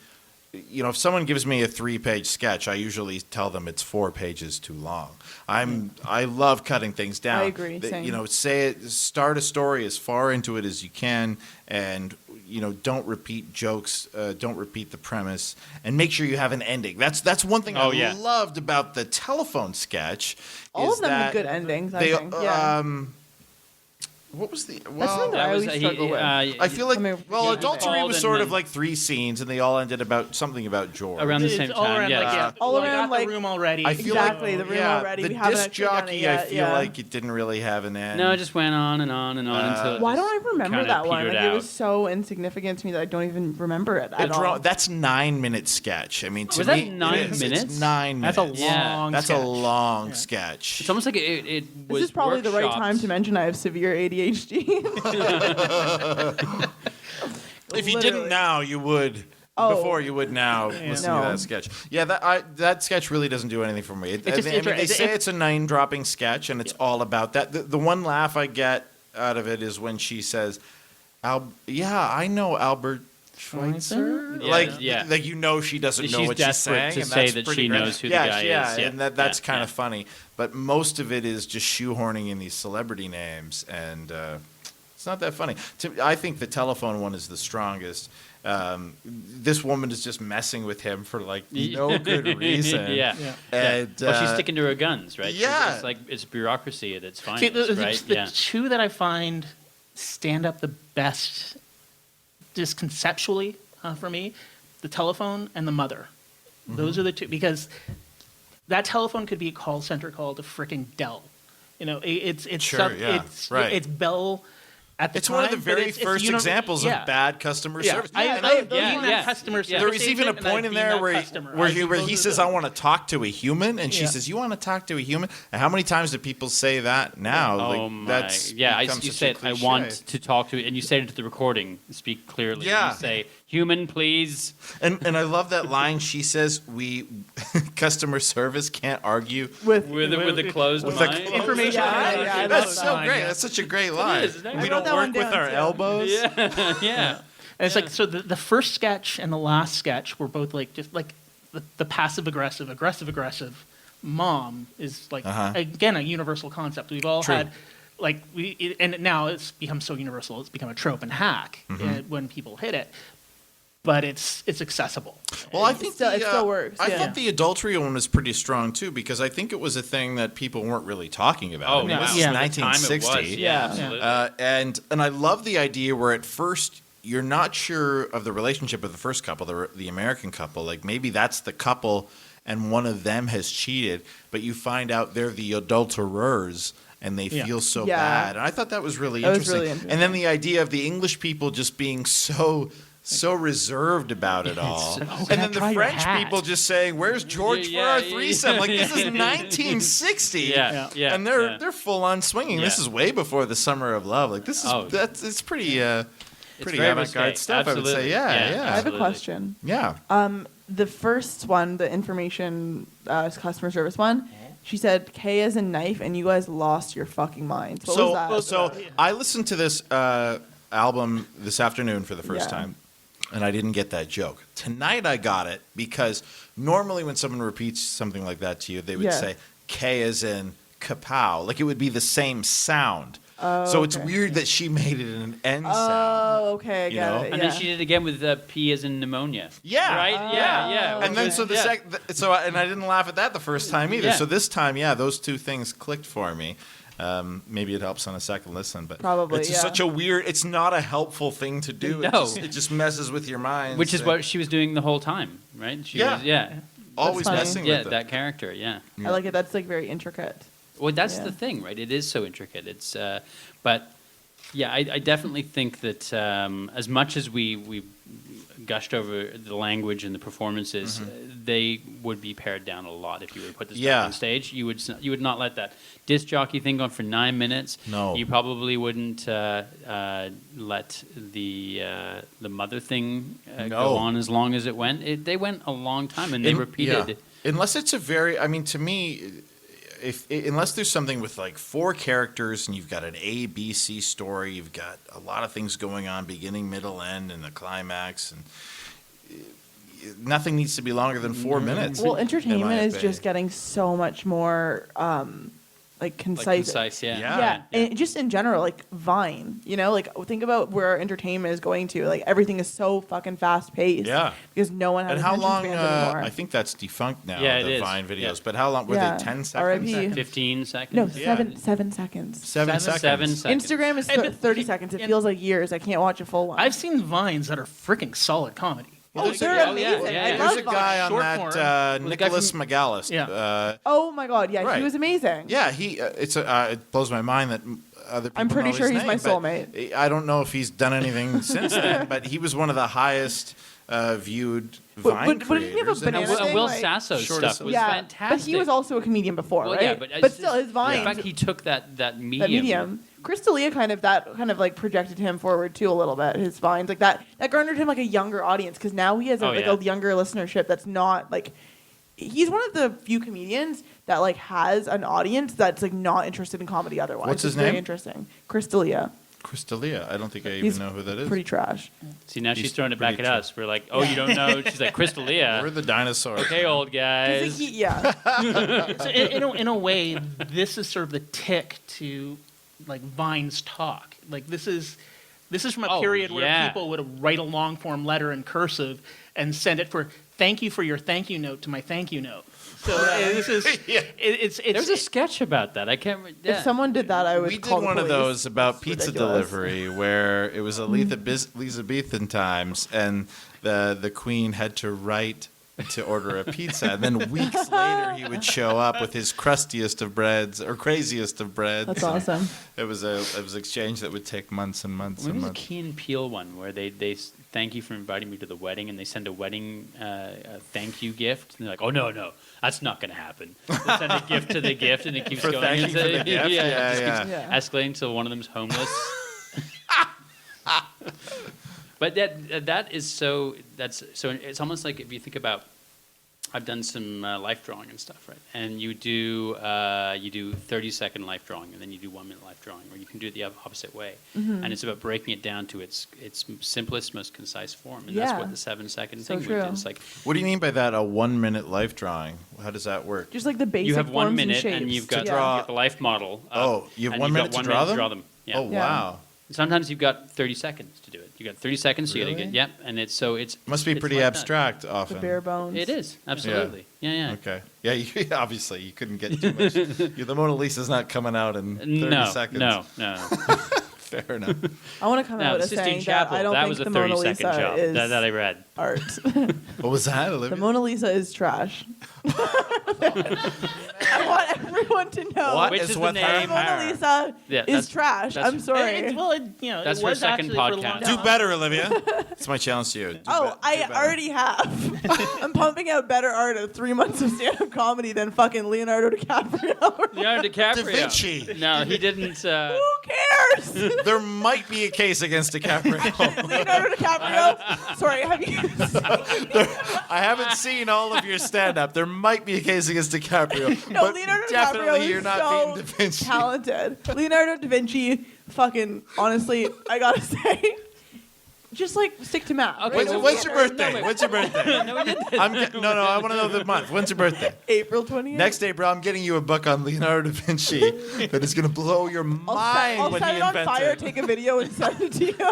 if someone gives me a 3-page sketch, I usually tell them it's 4 pages too long. I love cutting things down. I agree, same. Start a story as far into it as you can, and don't repeat jokes, don't repeat the premise, and make sure you have an ending. That's one thing Oh, I yeah. loved about the telephone sketch. All is of them that had good endings, I they, think. Yeah. What was the? That's Well, something that I always struggle with. I feel like I mean, adultery Bald was and sort then- of like 3 scenes, and they all ended about something about George. Around the It's same all time, around, yeah. like, yeah. All Well, I around, got the like- room already. I feel Exactly, like the room already. The We haven't disc actually done it jockey, I yet, feel yeah. like it didn't really have an end. No, it just went on and on and on until. it Why just don't I remember kinda that one? petered Like, it out. was so insignificant to me that I don't even remember it at all. That's 9-minute sketch. I mean, to Was that me, 9 it is. minutes? It's 9 That's minutes. a Yeah. long That's sketch. a long sketch. It's almost like it was. This is probably the right time workshopped. to mention I have severe ADHD. If you Literally. didn't now, you would. Oh. Before you would now listen No. to that sketch. Yeah, that sketch really doesn't do anything for me. just- They say it's a name-dropping sketch, and it's all about that. The one laugh I get out of it is when she says, "Yeah, I know Albert Schweitzer." Yeah, like yeah. she doesn't know She's what she's desperate saying, to and say that's that pretty she great. knows who the guy is. Yeah, and that's yeah, kind yeah. of funny. But most of it is just shoehorning in these celebrity names, and it's not that funny. I think the telephone one is the strongest. This woman is just messing with him for like no good reason. yeah. Yeah. And, Well, she's sticking to her guns, right? yeah. It's like it's bureaucracy at its See, finest, right? the Yeah. 2 that I find stand up the best, just conceptually for me, the telephone and the mother. Those are the 2, because that telephone could be a call center call to frickin' Dell. You know, it's Sure, yeah, right. it's Bell at the It's time. one of the but very it's first examples yeah. of bad customer Yeah. service. I And love I- being that customer service. There was even a agent and point in being there that where customer. where I he, do where both he of says, them. "I want to talk to a human," and she Yeah. says, "You want to talk to a human?" And how many times do people say that now? Oh Like, my! that's Yeah, become you such a said I cliche. want to talk to, and you said it to the recording. Speak clearly. Yeah. You say, "Human, please." And I love that line. She says, "We customer service can't argue with With a closed with mind. a information. Yeah, yeah, I That's love so that great. Yeah. That's such a great line. isn't it? We I don't wrote that work one with down, our too. elbows. Yeah, yeah. And it's like, so the first sketch and the last sketch were both like, just like the passive aggressive mom is like, again, a universal concept. We've all True. had, like, and now it's become so universal, it's become a trope and hack when people hit it. But it's accessible. Well, I think it still works, I yeah. thought the adultery one was pretty strong too, because I think it was a thing that people weren't really talking about. Oh, I mean, yeah. this is Yeah. At the time it 1960. was, Yeah. absolutely. And I love the idea where at first you're not sure of the relationship of the first couple, the American couple. Like maybe that's the couple and one of them has cheated, but you find out they're the adulterers and they Yeah. feel so Yeah. bad. And I thought that was really That was interesting. really interesting. And then the idea of the English people just being so reserved about it all. can I And then the try your French hat? people just saying, "Where's George Yeah, for our yeah, threesome?" Like this is yeah. 1960. Yeah, yeah, And they're yeah. full on swinging. This Yeah. is way before the Summer of Love. Like this is Oh. it's pretty pretty very avant-garde risque. stuff. I would say, Absolutely. yeah. I have a Absolutely. question. Yeah. The first one, the information customer service one, she said K as in knife, and you guys lost your fucking minds. What was that? So I listened to this album this afternoon for the first Yeah. time, and I didn't get that joke. Tonight I got it because normally when someone repeats something like that to you, they would Yeah. say K as in kapow. Like it would be the same sound. So it's okay. weird that she made it an N sound. Oh, okay, I You get know? it. And yeah. then she did it again with P as in pneumonia. Yeah. Right? Yeah. And then so the yeah. and I didn't laugh at that the first time either. Yeah. So this time, yeah, those two things clicked for me. Maybe it helps on a second listen, but Probably, it's yeah. such a weird. It's not a helpful thing to do. No. It just messes with your mind. Which is what she was doing the whole time, right? She Yeah. was, yeah. always funny. messing Yeah, with it. that character, yeah. I like it. That's like very intricate. Well, that's Yeah. the thing, right? It is so intricate. It's, but yeah, I definitely think that as much as we gushed over the language and the performances, they would be pared down a lot if you were to put this Yeah. back on stage. You would not let that disc jockey thing go on for 9 minutes. No. You probably wouldn't let the mother thing No. go on as long as it went. They went a long time, and they repeated. Yeah. Unless it's a very, I mean, to me, unless there's something with like 4 characters and you've got an A, B, C story, you've got a lot of things going on, beginning, middle, end, and the climax, and nothing needs to be longer than 4 minutes. Well, in my entertainment is opinion. just getting so much more like concise. Like concise, yeah. Yeah. And just in general, like Vine, you know, like think about where our entertainment is going to. Like everything is so fucking fast paced. Yeah. Because no one has And how attention long? spans anymore. I think that's defunct now. Yeah, it the is. Vine videos. Yeah. But how long were Yeah. they? 10 seconds? R.I.P. 15 seconds. no, Yeah. 7 seconds. 7 seconds. 7 seconds. Instagram is Hey, but- 30 seconds. It and- feels like years. I can't watch a full one. I've seen Vines that are freaking solid comedy. oh, There's a- they're oh, yeah, amazing. yeah, I yeah. love There's a guy on Short that form. the guy Nichols from- McGallis. Yeah. Oh my god, yeah, Right. he was amazing. Yeah, it blows my mind that other people I'm pretty know sure his he's my name, but soulmate. I don't know if he's done anything since then, but he was one of the highest viewed Vine but didn't he have a creators. And banana it was- thing? Will like- Sasso's Short stuff as- was yeah, fantastic. but he was also a comedian before, Well, right? yeah, but still, his the Vines, fact he took that medium. that medium. Crystalia kind of like projected him forward too a little bit. His Vines like that garnered him like a younger audience because now he has Oh, a yeah. younger listenership that's not like he's one of the few comedians that like has an audience that's like not interested in comedy otherwise. What's his It's very name? interesting. Crystalia. Crystalia. I don't think I even He's know who that is. Pretty trash. See, now He's she's throwing it back at pretty true. us. We're like, oh, you don't know? She's like, Crystalia. We're the dinosaurs. Okay, old He's guys. like, yeah. So in a way, this is sort of the tick to like Vine's talk. Like this is from a Oh, period where yeah. people would write a long form letter in cursive and send it for thank you for your thank you note to my thank you note. So this is Yeah. it's There's a sketch about that. I can't. Yeah. If someone did that, I would We did call the one of police. those about It's pizza ridiculous. delivery where it was Elizabethan times, and the queen had to write to order a pizza, and then weeks later he would show up with his crustiest of breads or craziest of breads. That's awesome. It was an exchange that would take months and months When and was a months. Key and Peele one where they thank you for inviting me to the wedding, and they send a wedding thank you gift, and they're like, oh no, that's not going to happen. They send a gift to the gift, and it keeps For going. thanking for the gift? Yeah, it Yeah, just yeah. keeps Yeah. escalating until one of them's homeless. But that is so. That's so. It's almost like if you think about. I've done some life drawing and stuff, right? And you do 30-second life drawing, and then you do 1-minute life drawing, or you can do it the opposite way. Mm-hmm. And it's about breaking it down to its simplest, most concise form, and Yeah. that's what the 7-second So thing true. we did. It's like What do you mean by that? A 1-minute life drawing? How does that work? Just like the basic you have 1 forms minute, and, shapes. and you've got, draw- you get the life model. Up, Oh, you have and 1 you've minute got to 1 draw them? Yeah. Oh, Yeah. wow. Sometimes you've got 30 seconds to do it. You got 30 seconds, so you got to Really? get yep, and it's Must be it's pretty like that. abstract The often. bare bones. It is absolutely. Yeah. Okay. Yeah, you, obviously you couldn't get too much. The Mona Lisa's not coming out in 30 No, seconds. no. Fair enough. I want to come No, out the as Sistine saying Chapel. that I don't That think was a the Mona 30-second Lisa job is that I read. art. What was that, Olivia? The Mona Lisa is trash. I want everyone to know What Which is is the with the name? her? Mona Lisa Yeah, is that's- trash. that's- I'm sorry. Well, That's it for a was second actually for a long podcast. Do time. better, Olivia. That's my challenge to you. Oh, I already have. I'm pumping out better art at 3 months of stand-up comedy than fucking Leonardo DiCaprio. Leonardo DiCaprio. Da Vinci. No, he didn't. Who cares? There might be a case against DiCaprio. Leonardo DiCaprio. Sorry, have you? I haven't seen all of your stand-up. There might be a case against DiCaprio. No, but Leonardo definitely DiCaprio you're is not so beating Da Vinci. talented. Leonardo da Vinci, fucking honestly, I gotta say, just like stick to math. Okay, right? well, When's your birthday? No, wait. When's your birthday? No, we didn't. No, I want to know the month. When's your birthday? April 28th. Next April, I'm getting you a book on Leonardo da Vinci that is going to blow your mind I'll when set he it on invented fire, it. take a video, and send it to you.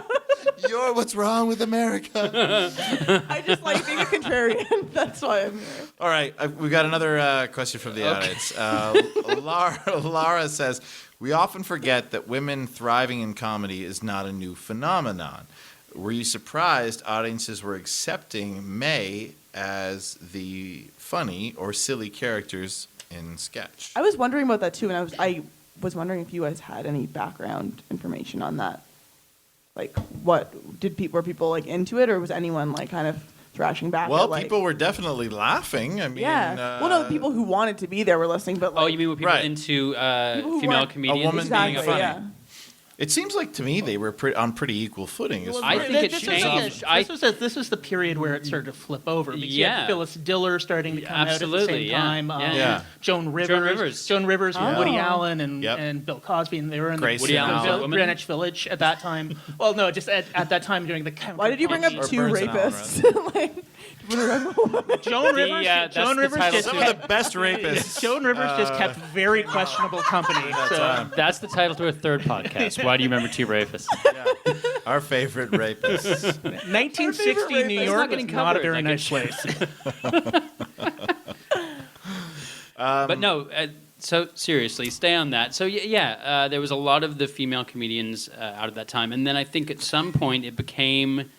You're what's wrong with America. I just like being a contrarian. That's why I'm here. All right, we've got another question from the audience. Lara says, we often forget that women thriving in comedy is not a new phenomenon. Were you surprised audiences were accepting May as the funny or silly characters in sketch? I was wondering about that too, and I was wondering if you guys had any background information on that. Like, were people like into it, or was anyone like kind of thrashing back? Well, at, like, people were definitely laughing. I mean, yeah. Well, no, the people who wanted to be there were listening, but like, Oh, you mean were people Right. into People who female weren't- comedians? A woman exactly, being funny. yeah. It seems like to me they were on pretty equal footing. As Well, far I as- think it this changed. this was the period where it started to flip over. Because you Yeah. had Phyllis Diller starting to come out at the Absolutely, same yeah. time. Yeah. Joan Rivers. Joan Rivers. Woody Oh. Allen, and, Yep. and Bill Cosby, and they were in Grayson Woody Allen's the a woman? Greenwich Village at that time. Well, no, just at that time during the Why did you bring up Or two Burns and Allen, rapists? Like, do you wanna remember? Joan Rivers. that's Joan the Rivers title just to Some of the best rapists. Joan Rivers just kept very questionable company. So. That's the title to a third podcast. Why do you remember two rapists? Our favorite rapists. 1960 New It's not York was getting not a covered, very like nice it place. But no, so seriously, stay on that. So there was a lot of the female comedians out at that time, and then I think at some point it became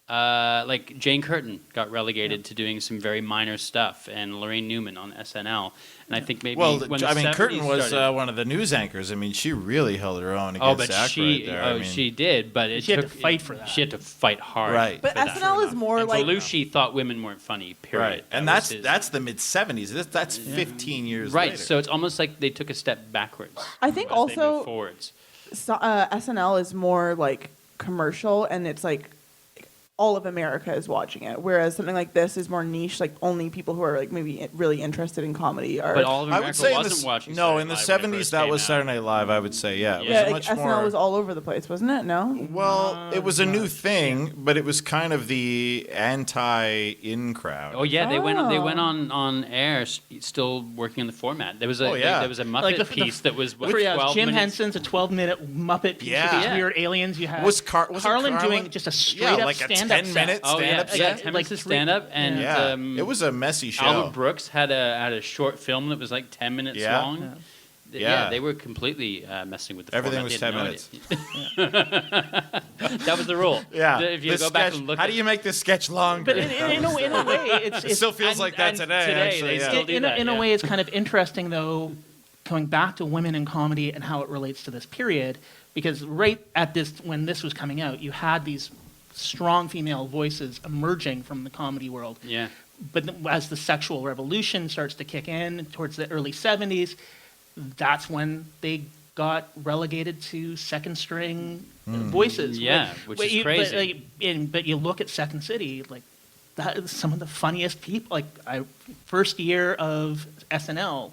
like Jane Curtin got relegated to doing some very minor stuff, and Lorraine Newman on SNL. And I think maybe Well, when the I mean, 70s Curtin was started- one of the news anchors. I mean, she really held her own Oh, against but Aykroyd she, there. I mean, she did, but it She had to took- fight for that. She had to fight hard, Right. But for that. SNL is more And like Belushi thought women weren't funny. Period. right, and That that's was his- that's the mid '70s. That's 15 years right. later. So it's almost like they took a step backwards. I think as they also moved forwards. SNL is more like commercial, and it's like all of America is watching it. Whereas something like this is more niche, like only people who are like maybe really interested in comedy are. But all of I America would say wasn't watching. no, Saturday in the Night Live when it '70s first that came was out. Saturday Night Live. I would say, yeah, it yeah, was like much SNL more. was all over the place, wasn't it? No. Well, it was a new thing, but it was kind of the anti-in crowd. Oh yeah, they went Oh. on air, still working on the format. There was a Oh, yeah. there was a Muppet Like the- piece that was what, Yeah, 12 Jim minutes. Henson's a 12-minute Muppet piece Yeah. with these Yeah. weird aliens. You had Was wasn't Carlin doing just a straight yeah, up like a stand-up 10-minute Oh yeah, stand-up yeah, set? 10 like minutes of three- stand up, and Yeah, it was a messy show. Albert Brooks had a short film that was like 10 minutes Yeah. long. Yeah. they were completely messing with the Everything format. was They 10 had no idea. That was the rule. Yeah. If you This go back sketch- and look how at do you make this sketch longer? But in a way, it's it still feels like that and today. today actually, they yeah. still do in that, a yeah. way, it's kind of interesting, though, going back to women in comedy and how it relates to this period, because right at this, when this was coming out, you had these strong female voices emerging from the comedy world. Yeah. But as the sexual revolution starts to kick in towards the early 70s, that's when they got relegated to second string voices. Yeah, which is crazy. But you look at Second City, like that is some of the funniest people. Like first year of SNL,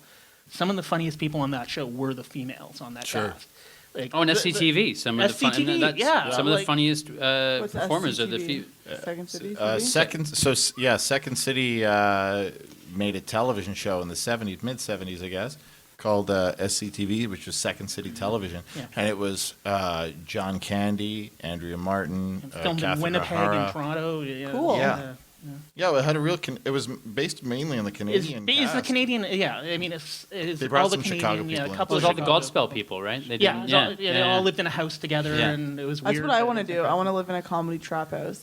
some of the funniest people on that show were the females on that Sure. cast. Like, Oh, and SCTV. Some of the fun, SCTV, and that's yeah, some of the like- funniest What's performers are the SCTV? few. Second City. Second City made a television show in the 70s, mid 70s, I guess, called SCTV, which was Second City Television, Yeah. and it was John Candy, Andrea Martin, filmed in Catherine Winnipeg O'Hara. and Toronto. Yeah, Cool. Yeah. Yeah, it had a real. It was based mainly on the It's Canadian. the cast. Canadian, yeah. I mean, it's They brought all the some Chicago Canadian, people a in. couple It was of all the Chicago. Godspell people, right? They Yeah, didn't- they all lived in a house together, Yeah. and it was That's weird. what I but want to it's do. I incredible. want to live in a comedy trap house.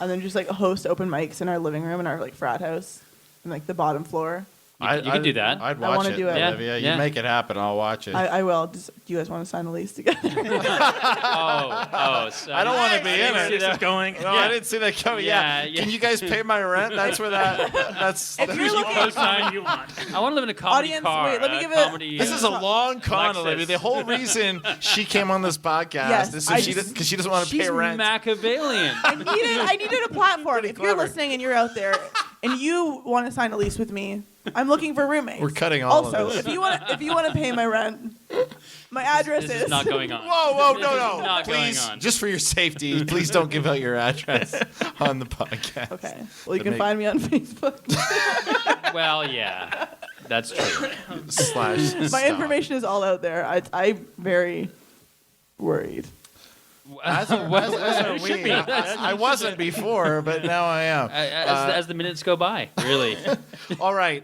And then just like host open mics in our living room in our like frat house, in like the bottom floor. You could do that. I'd I watch wanna it, do it. Yeah, Olivia. yeah. You make it happen. I'll watch it. I will. Just, do you guys want to sign a lease together? So I don't want to be in it. This is going. No, I didn't see that coming. Yeah, Yeah. yeah. Can you guys pay my rent? That's where that's. If you're looking, Co-sign you want. I want to live in a comedy Audience, car. wait, let me give it- comedy, This is a long con, Lexus. Olivia. The whole reason she came on this podcast Yes, is so I she just- because she doesn't want to She's pay rent. Machiavellian. I needed a platform. Pretty If you're clever. listening and you're out there and you want to sign a lease with me, I'm looking for roommates. We're cutting all also, of this. if you want to pay my rent, my address This is not going on. Whoa, This no, is no. not Please, going on. just for your safety, please don't give out your address on the podcast. Okay. Well, you But can make- find me on Facebook. Well, yeah, that's true. Slash My stop. information is all out there. I'm very worried. As are we. I wasn't before, but now I am. As the minutes go by, really. All right,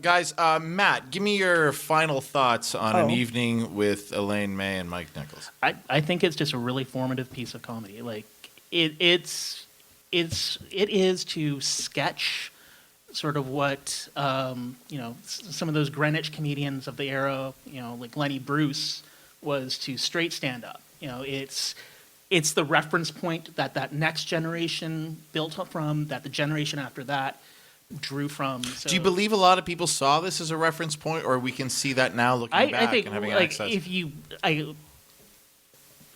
guys. Matt, give me your final thoughts on an Oh. evening with Elaine May and Mike Nichols. I think it's just a really formative piece of comedy. Like it is to sketch sort of what some of those Greenwich comedians of the era, like Lenny Bruce, was to straight stand up. It's the reference point that next generation built up from, that the generation after that drew from. So Do you believe a lot of people saw this as a reference point, or we can see that now looking back I think and having like access? if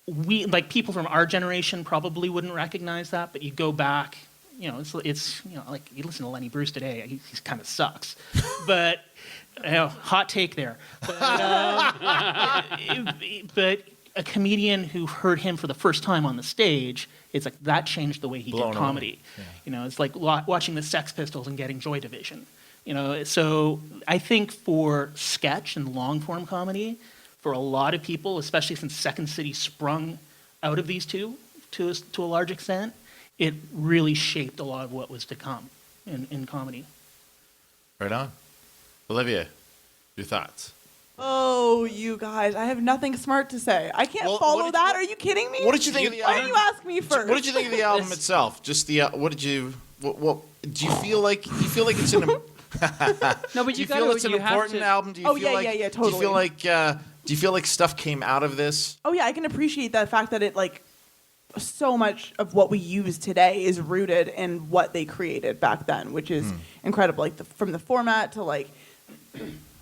we like people from our generation probably wouldn't recognize that, but you go back, it's like you listen to Lenny Bruce today, he kind of sucks, but hot take there. But a comedian who heard him for the first time on the stage, it's like that changed the way he Blown did away. comedy. It's like watching the Sex Pistols and getting Joy Division. So I think for sketch and long form comedy, for a lot of people, especially since Second City sprung out of these two to a large extent, it really shaped a lot of what was to come in comedy. Right on. Olivia, your thoughts? Oh, you guys, I have nothing smart to say. I can't Well, follow what did that. you- Are you kidding me? What did you think of the Why album? do you ask me first? What did you think of the album itself? Just the what did you? What do you feel like? Do you feel like it's an? No, but Do you feel it's an important album? Do you Oh, feel yeah, like, yeah, yeah, Do you feel totally. like? Do you feel like stuff came out of this? Oh yeah, I can appreciate that fact that it like so much of what we use today is rooted in what they created back then, which is incredible. Like from the format to like.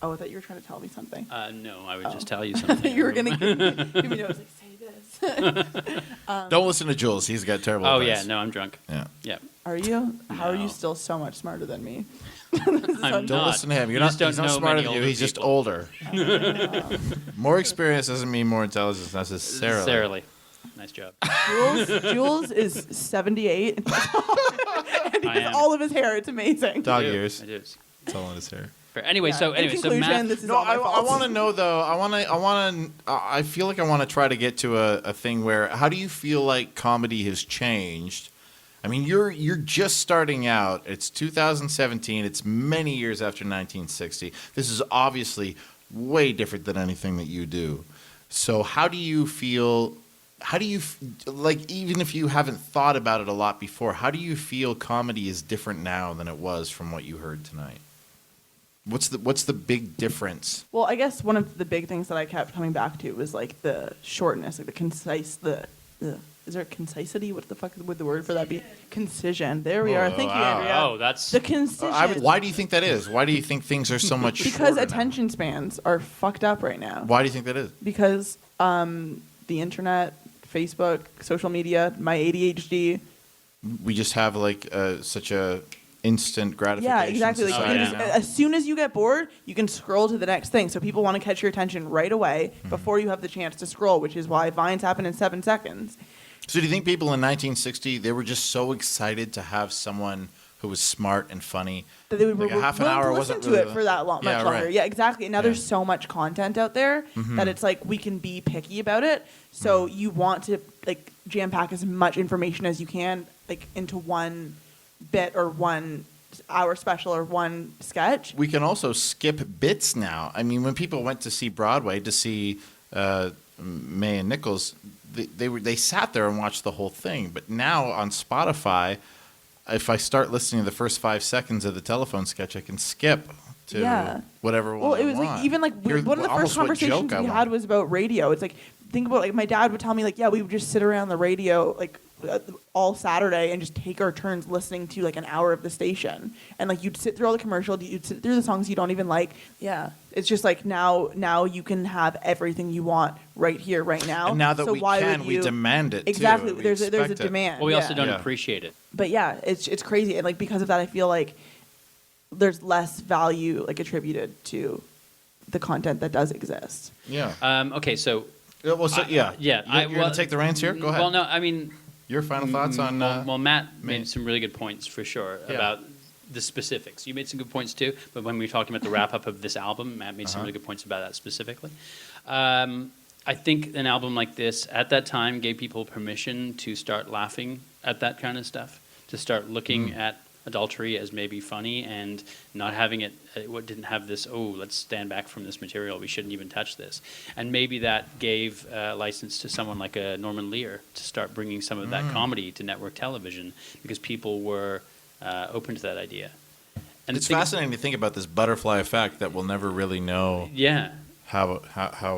Oh, I thought you were trying to tell me something. No, I would just tell you I thought something. you were gonna give me notes like say this. Don't listen to Jules. He's got terrible. Oh advice. yeah, no, I'm drunk. Yeah. Yeah, Are you? How are No. you still so much smarter than me? I'm Don't not. listen to him. You're You just not. He's don't not know smarter many than you. older He's just people. older. More experience doesn't mean more intelligence necessarily. Necessarily. Nice job. Jules is 78, and he I has am. all of his hair. It's amazing. Dog I do. ears. I do. It's all in his hair. Fair. Anyway, so In conclusion, Matt, this is No, all my I fault. want to know though. I feel like I want to try to get to a thing where how do you feel like comedy has changed I mean, you're just starting out. It's 2017. It's many years after 1960. This is obviously way different than anything that you do. So how do you feel? Like, even if you haven't thought about it a lot before, how do you feel comedy is different now than it was from what you heard tonight? What's the big difference? Well, I guess one of the big things that I kept coming back to was like the shortness, like the concise, is there concisity? What the fuck would the word for that be? Concision. There we are. Thank you, Andrea. Oh, that's the concision. Why do you think that is? Why do you think things are so much because shorter now? attention spans are fucked up right now. Why do you think that is? Because the internet, Facebook, social media, my ADHD. We just have like such a instant gratification. Yeah, exactly. Like, society you can now. as soon as you get bored, you can scroll to the next thing. So people want to catch your attention right away before you have the chance to scroll, which is why Vines happen in 7 seconds. So do you think people in 1960, they were just so excited to have someone who was smart and funny? That they would Like a half an willing hour to listen wasn't to really it for that long, Yeah, much longer. right. Yeah, exactly. And now Yeah. there's so much content out there that it's like we can be picky about it. So you want to like jam pack as much information as you can like into one bit or 1 hour special or one sketch. We can also skip bits now. I mean, when people went to see Broadway to see May and Nichols, they sat there and watched the whole thing. But now on Spotify, if I start listening to the first 5 seconds of the telephone sketch, I can skip to whatever one Well, it I was want. like even like Here's one of the almost first what conversations joke I we want. had was about radio. It's like think about like my dad would tell me like we would just sit around the radio like all Saturday and just take our turns listening to like an hour of the station, and like you'd sit through all the commercials, you'd sit through the songs you don't even like. Yeah, it's just like now you can have everything you want right here, right now. And now that so we why can, would we you, demand it. exactly. Too. We There's a expect it. demand. well, we also yeah. don't Yeah. appreciate it. But yeah, it's crazy, and like because of that, I feel like there's less value like attributed to the content that does exist. Yeah. Okay, so Yeah, well, so, yeah. yeah, You're going to take the reins here? Go ahead. Well, no, I mean, Your final thoughts on... well, Matt May- made some really good points for sure Yeah. about the specifics. You made some good points too, but when we were talking about the wrap up of this album, Matt made some really good points about that specifically. I think an album like this at that time gave people permission to start laughing at that kind of stuff, to start looking at adultery as maybe funny and not having it didn't have this, oh, let's stand back from this material, we shouldn't even touch this. And maybe that gave license to someone like a Norman Lear to start bringing some of that comedy to network television because people were open to that idea. And It's fascinating to think about this butterfly effect that we'll never really know Yeah. how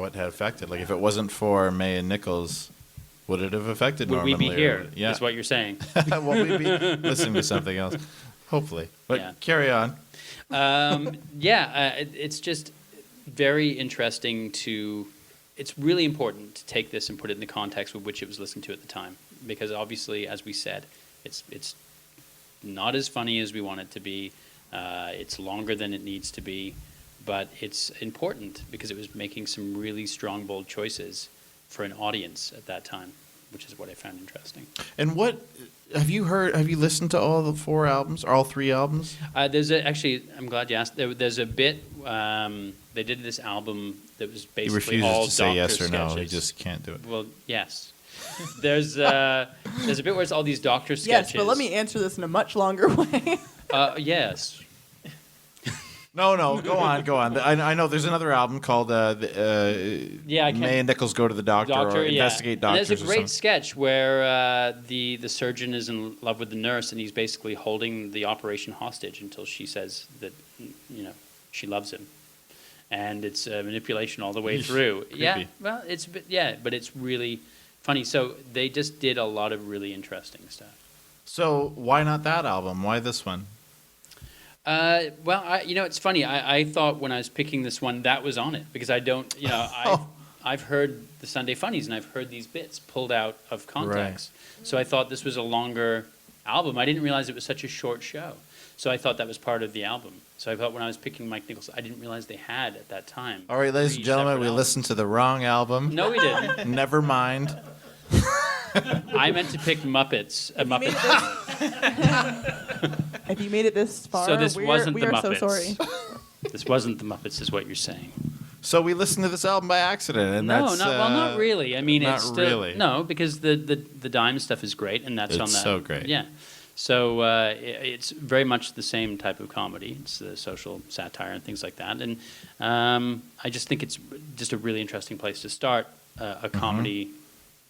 it had affected. Like, if it wasn't for May and Nichols, would it have affected Would Norman we be Lear? here? Yeah. Is what you're saying. Well, we'd be listening to something else. Hopefully. But Yeah. carry on. It's just very interesting to. It's really important to take this and put it in the context with which it was listened to at the time, because obviously, as we said, it's not as funny as we want it to be. It's longer than it needs to be, but it's important because it was making some really strong, bold choices for an audience at that time, which is what I found interesting. And what have you heard? Have you listened to all the 4 albums, or all 3 albums? Actually, I'm glad you asked. There's a bit. They did this album that was He basically all refuses to say yes doctor or no. He sketches. just can't do it. Well, yes. There's a bit where it's all these doctor sketches. Yes, but let me answer this in a much longer way. Yes. No, go on. I know there's another album called Yeah, I can't- May and Nichols Go to the Doctor, or yeah. Investigate And Doctors. there's a or great something. sketch where the surgeon is in love with the nurse, and he's basically holding the operation hostage until she says that she loves him, and it's manipulation all the way Yeesh, through. Yeah, creepy. well, but it's really funny. So they just did a lot of really interesting stuff. So why not that album? Why this one? It's funny. I thought when I was picking this one, that was on it because I don't, I've heard the Sunday Funnies and I've heard these bits pulled out of context. So I thought this was a longer album. I didn't realize it was such a short show. So I thought that was part of the album. So I thought when I was picking Mike Nichols, I didn't realize they had at that time. All right, ladies and 3 gentlemen, separate we albums. listened to the wrong album. No, we didn't. Never mind. I meant to pick Muppets. If you made it this far, So this wasn't we the are so Muppets. sorry. This wasn't the Muppets, is what you're saying. So we listened to this album by accident, and No, that's not really. I mean, not it's still, really. No, because the Dime stuff is great, and that's It's on that. so great. Yeah, So it's very much the same type of comedy. It's the social satire and things like that. And I just think it's just a really interesting place to start a comedy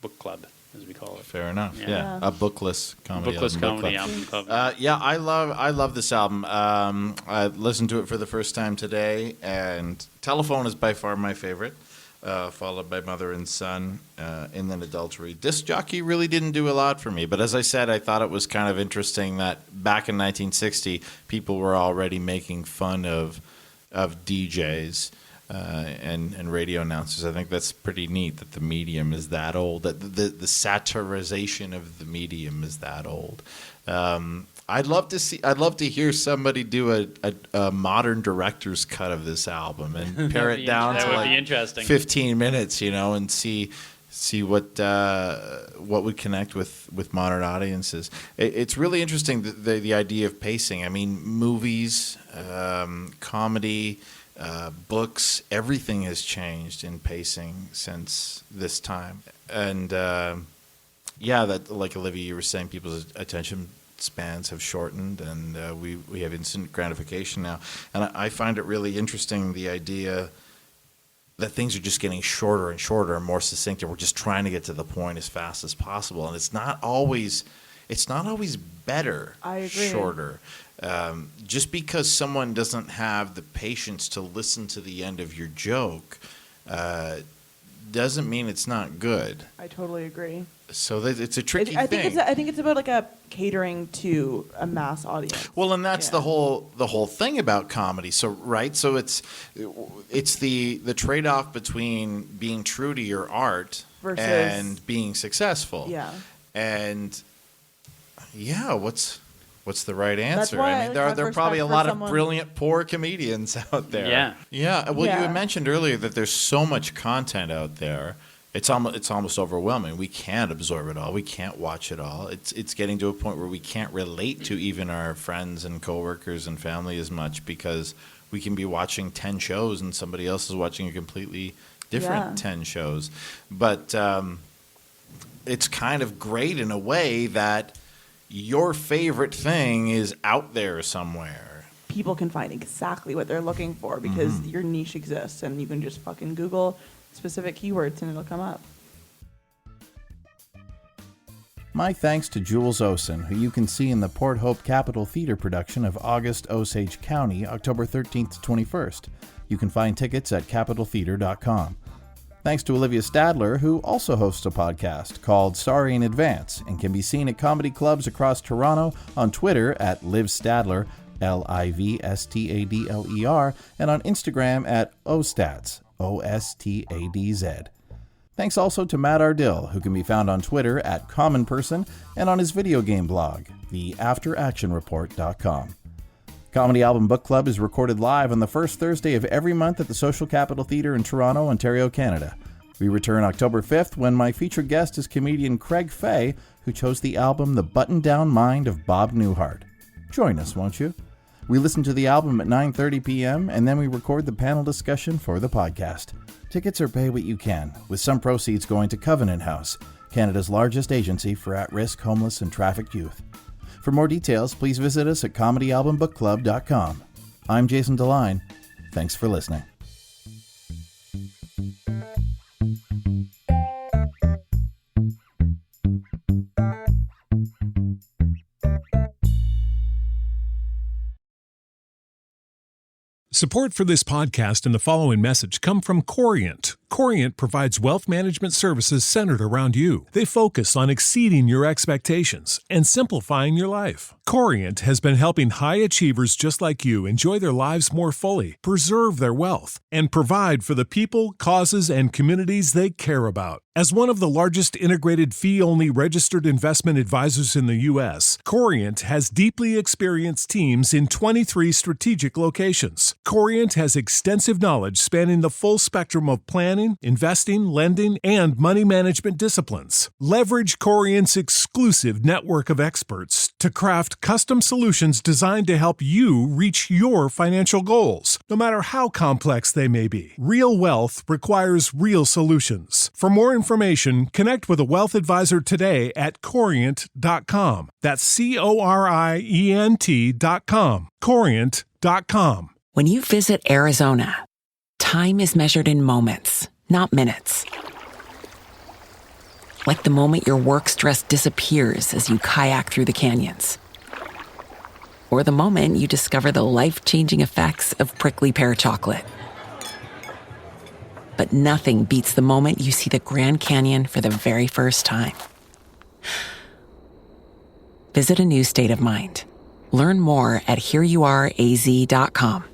book club, as we call it. Fair enough. Yeah. Yeah. A bookless comedy Bookless album. comedy album club. Yeah, I love this album. I listened to it for the first time today, and Telephone is by far my favorite, followed by Mother and Son, and then Adultery. Disc Jockey really didn't do a lot for me, but as I said, I thought it was kind of interesting that back in 1960, people were already making fun of DJs. And radio announcers. I think that's pretty neat that the medium is that old, that the satirization of the medium is that old. I'd love to hear somebody do a modern director's cut of this album and pare it down to be like interesting. 15 minutes, and see what would connect with modern audiences. It's really interesting, the idea of pacing. I mean, movies, comedy, books, everything has changed in pacing since this time. And that, like Olivia, you were saying, people's attention spans have shortened, and we have instant gratification now. And I find it really interesting, the idea that things are just getting shorter and shorter and more succinct, and we're just trying to get to the point as fast as possible. And it's not always better. I agree. Shorter. Just because someone doesn't have the patience to listen to the end of your joke doesn't mean it's not good. I totally agree. So it's a tricky I thing. think it's about like a catering to a mass audience. Well, and that's the whole thing about comedy. So right, so it's the trade-off between being true to your art versus and being successful. Yeah. And what's the right answer? why I mean, there are probably a lot of someone... brilliant poor comedians out there. Yeah. Yeah. Well, Yeah. you had mentioned earlier that there's so much content out there. It's almost overwhelming. We can't absorb it all. We can't watch it all. It's getting to a point where we can't relate to even our friends and coworkers and family as much, because we can be watching 10 shows and somebody else is watching a completely different 10 shows. But it's kind of great in a way that your favorite thing is out there somewhere. People can find exactly what they're looking for because your niche exists, and you can just fucking Google specific keywords and it'll come up. My thanks to Jules Osen, who you can see in the Port Hope Capitol Theater production of August Osage County, October 13th to 21st. You can find tickets at capitoltheater.com. Thanks to Olivia Stadler, who also hosts a podcast called Sorry in Advance and can be seen at comedy clubs across Toronto, on Twitter at Liv Stadler, LIVSTADLER, and on Instagram at Ostats, OSTADZ. Thanks also to Matt Ardill, who can be found on Twitter at CommonPerson and on his video game blog, theafteractionreport.com. Comedy Album Book Club is recorded live on the first Thursday of every month at the Social Capital Theatre in Toronto, Ontario, Canada. We return October 5th when my featured guest is comedian Craig Fay, who chose the album The Button-Down Mind of Bob Newhart. Join us, won't you? We listen to the album at 9:30 p.m. and then we record the panel discussion for the podcast. Tickets are pay what you can, with some proceeds going to Covenant House, Canada's largest agency for at-risk homeless and trafficked youth. For more details, please visit us at comedyalbumbookclub.com. I'm Jason DeLine. Thanks for listening. Support for this podcast and the following message come from Corient. Corient provides wealth management services centered around you. They focus on exceeding your expectations and simplifying your life. Corient has been helping high achievers just like you enjoy their lives more fully, preserve their wealth, and provide for the people, causes, and communities they care about. As one of the largest integrated fee-only registered investment advisors in the U.S., Corient has deeply experienced teams in 23 strategic locations. Corient has extensive knowledge spanning the full spectrum of planning, investing, lending, and money management disciplines. Leverage Corient's exclusive network of experts to craft custom solutions designed to help you reach your financial goals, no matter how complex they may be. Real wealth requires real solutions. For more information, connect with a wealth advisor today at Corient.com. That's Corient.com. Corient.com. When you visit Arizona, time is measured in moments, not minutes. Like the moment your work stress disappears as you kayak through the canyons. Or the moment you discover the life-changing effects of prickly pear chocolate. But nothing beats the moment you see the Grand Canyon for the very first time. Visit a new state of mind. Learn more at hereyouareaz.com.